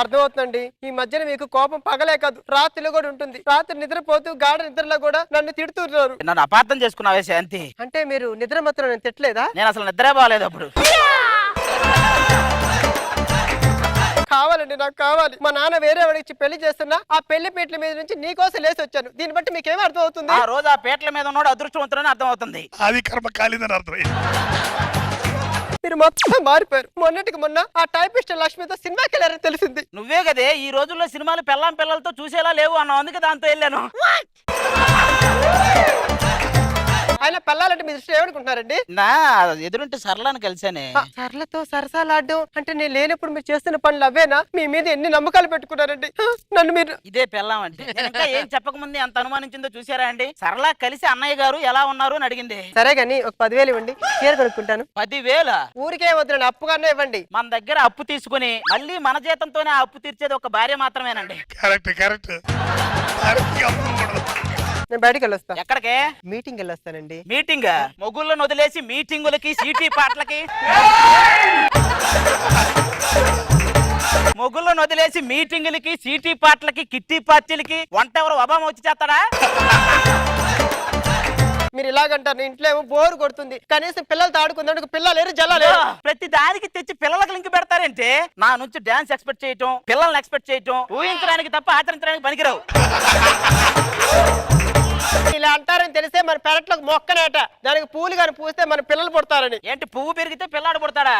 అర్థమవుతుందండి. ఈ మధ్యన మీకు కోపం పగలే కాదు, రాత్రిలో కూడా ఉంటుంది. రాత్రి నిద్రపోతూ గాఢ నిద్రలో కూడా నన్ను తిడుతున్నారు. నన్ను అపార్థం చేసుకున్నావే శాంతి. అంటే మీరు నిద్ర మాత్రం నేను తిట్టలేదా? నేను అసలు నిద్రే బాగాలేదు అప్పుడు. కావాలండి, నాకు కావాలి. మా నాన్న వేరే వాడికి పెళ్లి చేస్తున్నా, ఆ పెళ్లి పీటల మీద నుంచి నీకోసం లేసి వచ్చాను. దీన్ని బట్టి మీకేమో అర్థం అవుతుంది? ఆ రోజు ఆ పీటల మీద ఉన్నాడు అదృష్టవంతుడని అర్థం అవుతుంది. అది కర్మ కాలేదని అర్థమైంది. మీరు మొత్తం మారిపోయారు. మొన్నటికి మొన్న ఆ టైపిస్ట్ లక్ష్మితో సినిమాకి వెళ్ళారని తెలిసింది. నువ్వే కదే ఈ రోజుల్లో సినిమాలు పెళ్ళాం పిల్లలతో చూసేలా లేవు అన్నావు, అందుకే దాంతో వెళ్ళాను. ఆయన పెళ్ళాలంటే మీ దృష్టి ఏమనుకుంటున్నారండి? నా ఎదురుంటే సరళని కలిసానే. సరళతో సరసాలాడ్డం అంటే నేను లేనప్పుడు మీరు చేస్తున్న పనులు అవేనా? మీ మీద ఎన్ని నమ్మకాలు పెట్టుకున్నారండి నన్ను మీరు. ఇదే పెళ్ళాం అంటే. ఇంకా ఏం చెప్పకముందే ఎంత అనుమానించిందో చూసారా అండి? సరళ కలిసి అన్నయ్య గారు ఎలా ఉన్నారు అని అడిగింది. సరే గాని ఒక 10,000 ఇవ్వండి, చీర కొనుక్కుంటాను. 10,000? ఊరికే వద్దండి, అప్పుగానే ఇవ్వండి. మన దగ్గర అప్పు తీసుకుని మళ్ళీ మన జీతంతోనే ఆ అప్పు తీర్చేది ఒక భార్య మాత్రమేనండి. Correct correct. నేను బయటికి వెళ్ళొస్తా. ఎక్కడికే? మీటింగ్ వెళ్ళొస్తానండి. మీటింగ్? మొగుళ్ళను వదిలేసి మీటింగులకి సీటీ పాటలకి, మొగుళ్ళను వదిలేసి మీటింగులకి సీటీ పాటలకి కిట్టి పార్టీలకి వంట ఎవరు ఒబామా వచ్చి చేస్తాడా? మీరు ఇలాగంటారు, ఇంట్లో ఏమో బోరు కొడుతుంది, కనీసం పిల్లలతో ఆడుకుందాం పిల్లలు లేరు, జల్లా లేరు. ప్రతి దానికి తెచ్చి పిల్లలకు లింక్ పెడతారంటే నా నుంచి డాన్స్ ఎక్స్పెక్ట్ చేయటం, పిల్లల్ని ఎక్స్పెక్ట్ చేయటం ఊహించడానికి తప్ప ఆచరించడానికి పనికిరావు. ఇలా అంటారని తెలిసే మన పెరట్లోకి మొక్కనేట, దానికి పూలు కానీ పూస్తే మన పిల్లలు పుడతారని. ఏంటి పువ్వు పెరిగితే పిల్లాడు పుడతాడా?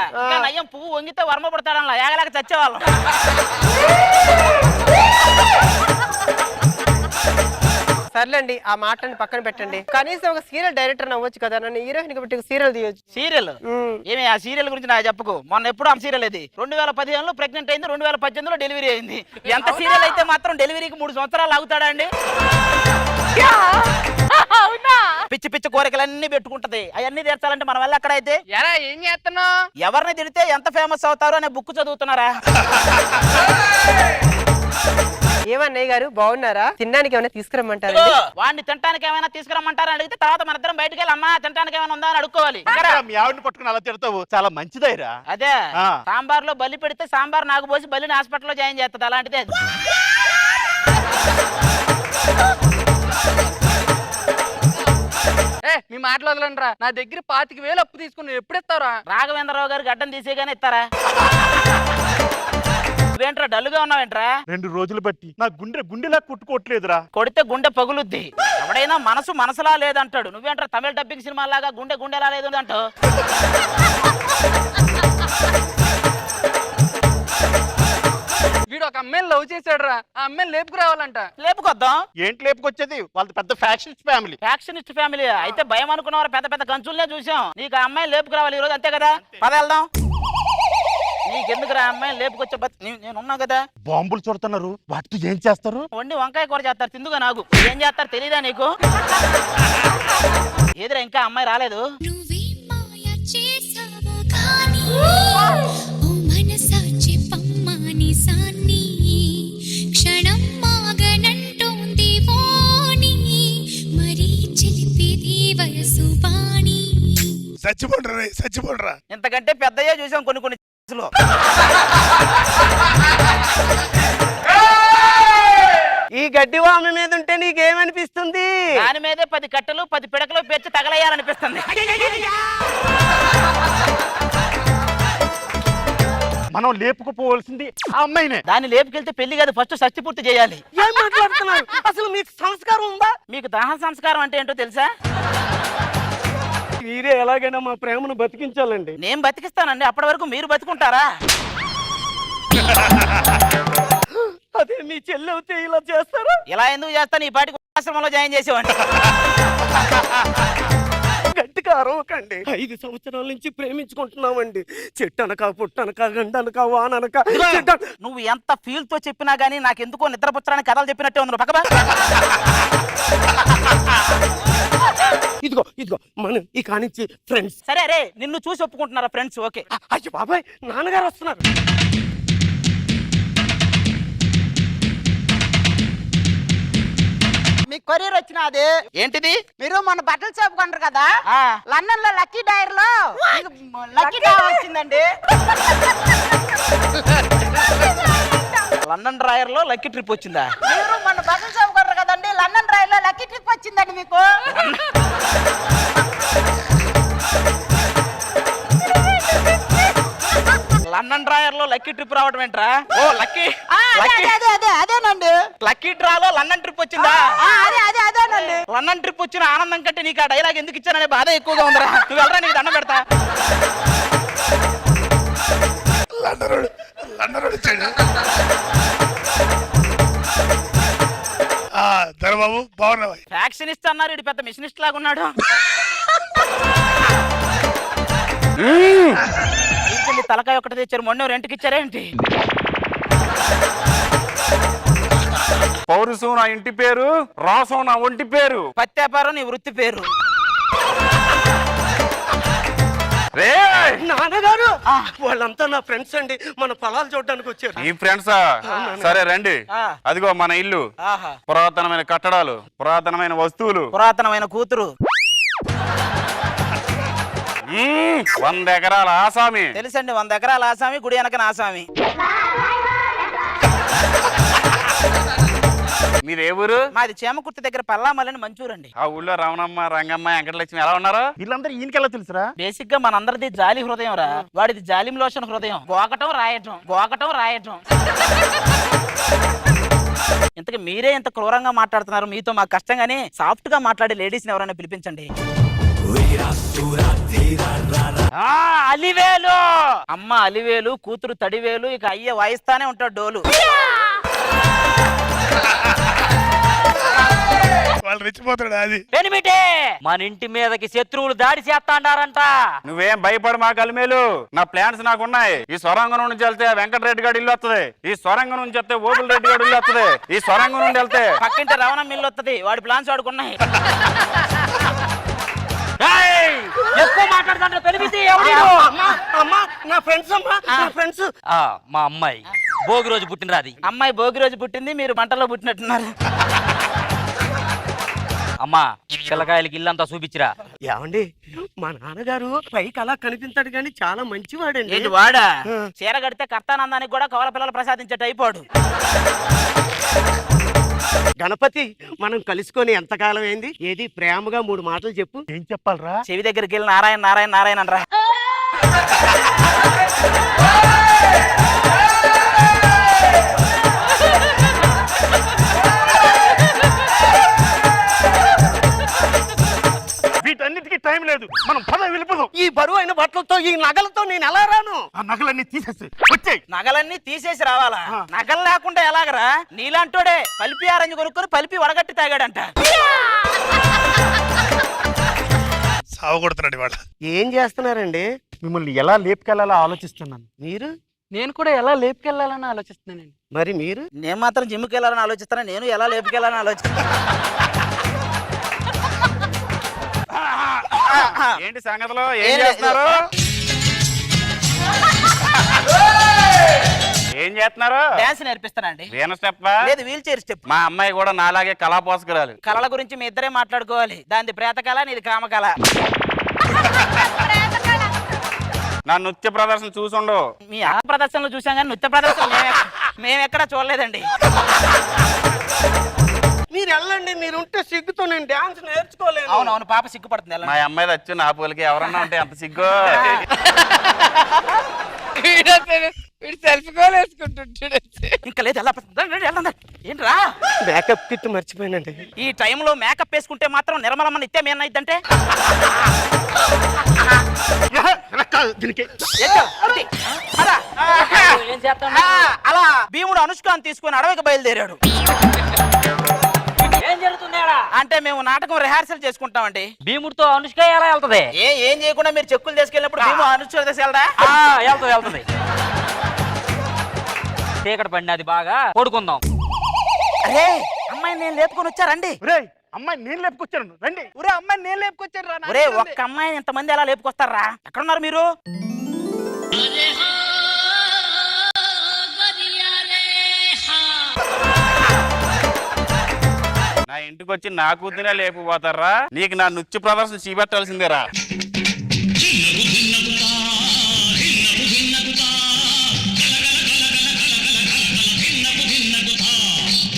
నయ్యం పువ్వు వంగితే వర్మ పుడతాడలా, ఏగలాగా చచ్చేవాళ్ళం. సర్లేండి ఆ మాటని పక్కన పెట్టండి. కనీసం ఒక సీరియల్ డైరెక్టర్ అవ్వచ్చు కదా, నన్ను హీరోయిన్ పెట్టి సీరియల్ తీయొచ్చు. సీరియల్ ఏమి? ఆ సీరియల్ గురించి నాకు చెప్పుకో. మొన్న ఎప్పుడు ఆ సీరియల్ ఇది 2015లో ప్రెగ్నెంట్ అయింది, 2018లో డెలివరీ అయింది. ఎంత సీరియల్ అయితే మాత్రం డెలివరీకి 3 సంవత్సరాలు ఆగుతాడా అండి? పిచ్చి పిచ్చి కోరికలన్నీ పెట్టుకుంటది. అవన్నీ తీర్చాలంటే మన వల్ల ఎక్కడైతే. ఎరా ఏం చేస్తున్నావు? ఎవరిని తిడితే ఎంత ఫేమస్ అవుతారో అనే బుక్ చదువుతున్నారా? ఏమన్నయ్య గారు బాగున్నారా? తినడానికి ఏమైనా తీసుకురమ్మంటారా? వాడిని తినడానికి ఏమైనా తీసుకురమ్మంటారా అడిగితే తర్వాత మన ఇద్దరం బయటకు వెళ్ళి అమ్మా తినడానికి ఏమైనా ఉందా అని అడుక్కోవాలి. మీ ఆవిడని పట్టుకుని అలా తిడతావు, చాలా మంచిదైరా. అదే సాంబార్ లో బలి పెడితే సాంబార్ నాకు పోసి బలిని హాస్పిటల్లో జాయిన్ చేస్తుంది. అలాంటిదే అది. మీ మాటలు వదలండిరా. నా దగ్గర 25,000 అప్పు తీసుకుని ఎప్పుడు ఇస్తారా? రాఘవేంద్రరావు గారు గడ్డం తీసేగానే ఇస్తారా? నువ్వేంట్రా డల్లుగా ఉన్నావేంట్రా? 2 రోజులు బట్టి నా గుండెలా కుట్టుకోవట్లేదురా. కొడితే గుండె పగులుద్ది. ఎవడైనా మనసు మనసులా లేదంటాడు. నువ్వేంట్రా తమిళ డబ్బింగ్ సినిమా లాగా గుండెలా లేదు అంటావు? వీడు ఒక అమ్మాయిని లవ్ చేశాడు రా. ఆ అమ్మాయిని లేపుకురావాలంట. లేపుకొద్దాం. ఏంటి లేపుకొచ్చేది? వాళ్ళది పెద్ద ఫ్యాక్షనిస్ట్ ఫ్యామిలీ. ఫ్యాక్షనిస్ట్ ఫ్యామిలీ అయితే భయం అనుకున్నవారు పెద్ద పెద్ద గంచులనే చూసాం. నీకు ఆ అమ్మాయిని లేపుకురావాలి ఈ రోజు, అంతే కదా? పద వెళ్దాం. నీకెందుకురా అమ్మాయిని లేపుకొచ్చే నేనున్నా కదా. బాంబులు చూడుతున్నారు, వాటితో ఏం చేస్తారు? వండి వంకాయ కూర చేస్తారు, తిందుగా. నాకు ఏం చేస్తారు తెలీదా నీకు? ఏదిరా ఇంకా అమ్మాయి రాలేదు? చచ్చిపోండ్రా. ఇంతకంటే పెద్దయ్యే చూసాం కొన్ని ఈ గడ్డి వామి మీద ఉంటే నీకేమనిపిస్తుంది? దాని మీదే 10 కట్టలు 10 పిడకలు పేర్చి తగలయ్యాలనిపిస్తుంది. మనం లేపుకుపోవాల్సింది ఆ అమ్మాయినే. దాన్ని లేపుకెళ్తే పెళ్లి కాదు, ఫస్ట్ షష్టి పూర్తి చేయాలి. ఏం మాట్లాడుతున్నారు? అసలు మీకు సంస్కారం ఉందా? మీకు దహన సంస్కారం అంటే ఏంటో తెలుసా? మీరే ఎలాగైనా మా ప్రేమను బతికించాలండి. నేను బతికిస్తానండి, అప్పటి వరకు మీరు బతుకుంటారా? అదే మీ చెల్లి అవుతే ఇలా చేస్తారా? ఇలా ఎందుకు చేస్తాను? ఈ పాటికి ఆశ్రమంలో జాయిన్ చేసేవాడిని. గట్టిగా అరవకండి. 5 సంవత్సరాల నుంచి ప్రేమించుకుంటున్నామండి. చెట్టనక పుట్టనక గండనక వాననక. నువ్వు ఎంత ఫీల్ తో చెప్పినా గానీ నాకు ఎందుకో నిద్రపుచ్చడానికి కథలు చెప్పినట్టే ఉంది. పక్కబా ఇదిగో మనం ఈ కానించి ఫ్రెండ్స్. సరే అరే నిన్ను చూసి ఒప్పుకుంటున్నారా ఫ్రెండ్స్? ఓకే. అయ్యో బాబాయ్, నాన్నగారు వస్తున్నారు. మీకు కొరియర్ వచ్చినది. ఏంటిది? మీరు మన బట్టల షాప్ కొంటారు కదా, లండన్ లో లక్కీ డైర్ లో లక్కీ డ్రా వచ్చిందండి. లండన్ డ్రాయర్ లో లక్కీ ట్రిప్ వచ్చిందా? మీరు మన బట్టల షాప్ కొంటారు కదండి, లండన్ డ్రాయర్ లో లక్కీ ట్రిప్ వచ్చిందండి మీకు. లండన్ డ్రాయర్ లో లక్కీ ట్రిప్ రావడం ఏంట్రా? ఓ లక్కీ అదేనండి. లక్కీ డ్రా లో లండన్ ట్రిప్ వచ్చిందా? అదేనండి. లండన్ ట్రిప్ వచ్చిన ఆనందం కంటే నీకు ఆ డైలాగ్ ఎందుకు ఇచ్చాననే బాధ ఎక్కువగా ఉందిరా. నువ్వు వెళ్ళరా, నీకు దండం పెడతా. ధరబాబు బాగున్నావా? ఫ్యాక్షనిస్ట్ అన్నారు, ఇటు పెద్ద మిషనిస్ట్ లాగా ఉన్నాడు. తలకాయ ఒకటి తెచ్చారు, మొన్న రెంట్కి ఇచ్చారేంటి? పౌరుషం నా ఇంటి పేరు, రాసం నా ఒంటి పేరు, పత్యాపారం నీ వృత్తి పేరు. నాన్నగారు వాళ్ళంతా నా ఫ్రెండ్స్ అండి. మన పొలాలు చూడడానికి వచ్చారు. ఈ ఫ్రెండ్సా? సరే రండి. అదిగో మన ఇల్లు. పురాతనమైన కట్టడాలు, పురాతనమైన వస్తువులు, పురాతనమైన కూతురు, 100 ఎకరాల ఆసామి. తెలుసండి, 100 ఎకరాల ఆసామి, గుడి వెనక ఆసామి. మీరు ఏ ఊరు? మాది చేమకుర్తి దగ్గర పల్లామల్లని మంచూరండి. ఆ ఊళ్ళో రమణమ్మ, రంగమ్మ, వెంకటలక్ష్మి ఎలా ఉన్నారు? వీళ్ళందరూ ఈయనకెలా తెలుసురా? బేసిక్ గా మనందరిది జాలి హృదయం రా, వాడిది జాలిం లోషన్ హృదయం. గోకటం రాయటం. ఇంతకు మీరే ఇంత క్రూరంగా మాట్లాడుతున్నారు. మీతో మాకు కష్టంగానే సాఫ్ట్ గా మాట్లాడే లేడీస్ ని ఎవరైనా పిలిపించండి. అలివేలు అమ్మ, అలివేలు కూతురు తడివేలు, ఇక అయ్య వాయిస్తానే ఉంటాడు డోలు. రెచ్చిపోతాడు అది. పెనిమిటే మన ఇంటి మీదకి శత్రువులు దాడి చేస్తాండారంట. నువ్వేం భయపడు మా కలిమేలు, నా ప్లాన్స్ నాకున్నాయి. ఈ సొరంగం నుంచి వెళ్తే వెంకటరెడ్డి గారి ఇల్లు వస్తుంది, ఈ సొరంగం నుంచి వెళ్తే ఓబుల్ రెడ్డి గారి ఇల్లు వస్తుంది, ఈ సొరంగం నుండి వెళ్తే పక్కింటి రవణ మిల్లు వస్తుంది, వాడి ప్లాన్స్ వాడుకున్నాయి. ఎక్కువ మాట్లాడుతుంటే పెనిమిటి నా ఫ్రెండ్స్ అమ్మా, నా ఫ్రెండ్స్. మా అమ్మాయి భోగి రోజు పుట్టినరాది. అమ్మాయి భోగి రోజు పుట్టింది, మీరు మంటలో పుట్టినట్టున్నారు. అమ్మా పిల్లకాయలకి ఇల్లంతా చూపించిరా. ఏమండి మా నాన్నగారు పైకి అలా కనిపించాడు కానీ చాలా మంచివాడండి. ఏంటి వాడా? చీర కడితే కర్తానందానికి కూడా కవల పిల్లలు ప్రసాదించే టైపోడు. గణపతి, మనం కలుసుకొని ఎంతకాలం అయింది? ఏది ప్రేమగా 3 మాటలు చెప్పు. ఏం చెప్పాలరా? చెవి దగ్గరికి వెళ్ళి నారాయణ నారాయణ నారాయణ అనరా. వీటన్నిటికీ టైం లేదు, మనం పద వెళ్ళిపోదాం. ఈ బరువు అయిన బట్టలతో ఈ నగలతో నేను ఎలా రాను? ఆ నగలన్నీ తీసేసి వచ్చాయి. నగలన్నీ తీసేసి రావాలా? నగలు లేకుండా ఎలాగరా? నీలాంటోడే పలిపి ఆరెంజ్ కొనుక్కొని పలిపి వడగట్టి తాగాడంట. సాగు కొడుతున్నాడు ఇవాళ. ఏం చేస్తున్నారండి? మిమ్మల్ని ఎలా లేపుకెళ్ళాలో ఆలోచిస్తున్నాను. మీరు? నేను కూడా ఎలా లేపుకెళ్లాలని ఆలోచిస్తున్నానండి. మరి మీరు? నేను మాత్రం జిమ్కి వెళ్ళాలని ఆలోచిస్తాను. నేను ఎలా లేపుకెళ్ళాలని ఆలోచిస్తాను. ఏంటి సంగతిలో ఏం చేస్తున్నారు? ఏం చేస్తున్నారు? డాన్స్ నేర్పిస్తానండి. వీణ స్టెప్ లేదు, వీల్ చైర్ స్టెప్. మా అమ్మాయి కూడా నాలాగే కళా పోసకురాలు. కళల గురించి మీ ఇద్దరే మాట్లాడుకోవాలి. దాని ప్రేత కళ, నీది కామకళ. నా నృత్య ప్రదర్శన చూసుండు. మీ ఆ ప్రదర్శనలు చూసాం కానీ నృత్య ప్రదర్శన మేము ఎక్కడా చూడలేదండి. మీరు వెళ్ళండి, మీరు ఉంటే సిగ్గుతో నేను డాన్స్ నేర్చుకోలేను. అవునవును, పాప సిగ్గుపడుతుంది. మా అమ్మాయి వచ్చి నా పోలికి ఎవరన్నా ఉంటే అంత సిగ్గు. వీడు సెల్ఫ్ గోల్ వేసుకుంటుంటాడు. ఇంకా లేదు, ఎలా ఏంట్రా? మేకప్ కిట్ మర్చిపోయానండి. ఈ టైంలో మేకప్ వేసుకుంటే మాత్రం నిర్మలమ్మ నిత్యం ఏమైందంటే అలా భీముడు అనుష్కాన్ని తీసుకుని అడవికి బయలుదేరాడు. ఏం జరుగుతుంది? అంటే మేము నాటకం రిహార్సల్ చేసుకుంటామండి. భీముడితో అనుష్క ఎలా వెళ్తది? ఏం చేయకుండా మీరు చెక్కులు తీసుకెళ్ళినప్పుడు భీము అనుష్క తీసుకెళ్ళడా? వెళ్తుంది. చీకటి పడినది, బాగా పడుకుందాం. అరే అమ్మాయి నేను లేపుకొని వచ్చారండి. అమ్మాయి నేను లేపుకొచ్చాను రండి. అమ్మాయి నేను లేపుకొచ్చాను రా. ఒరే ఒక్క అమ్మాయిని ఎంతమంది ఎలా లేపుకొస్తారా? ఎక్కడున్నారు మీరు? నా ఇంటికి వచ్చి నా కూతురే లేపుపోతారా? నీకు నా నృత్య ప్రదర్శన చూపెట్టాల్సిందేరా.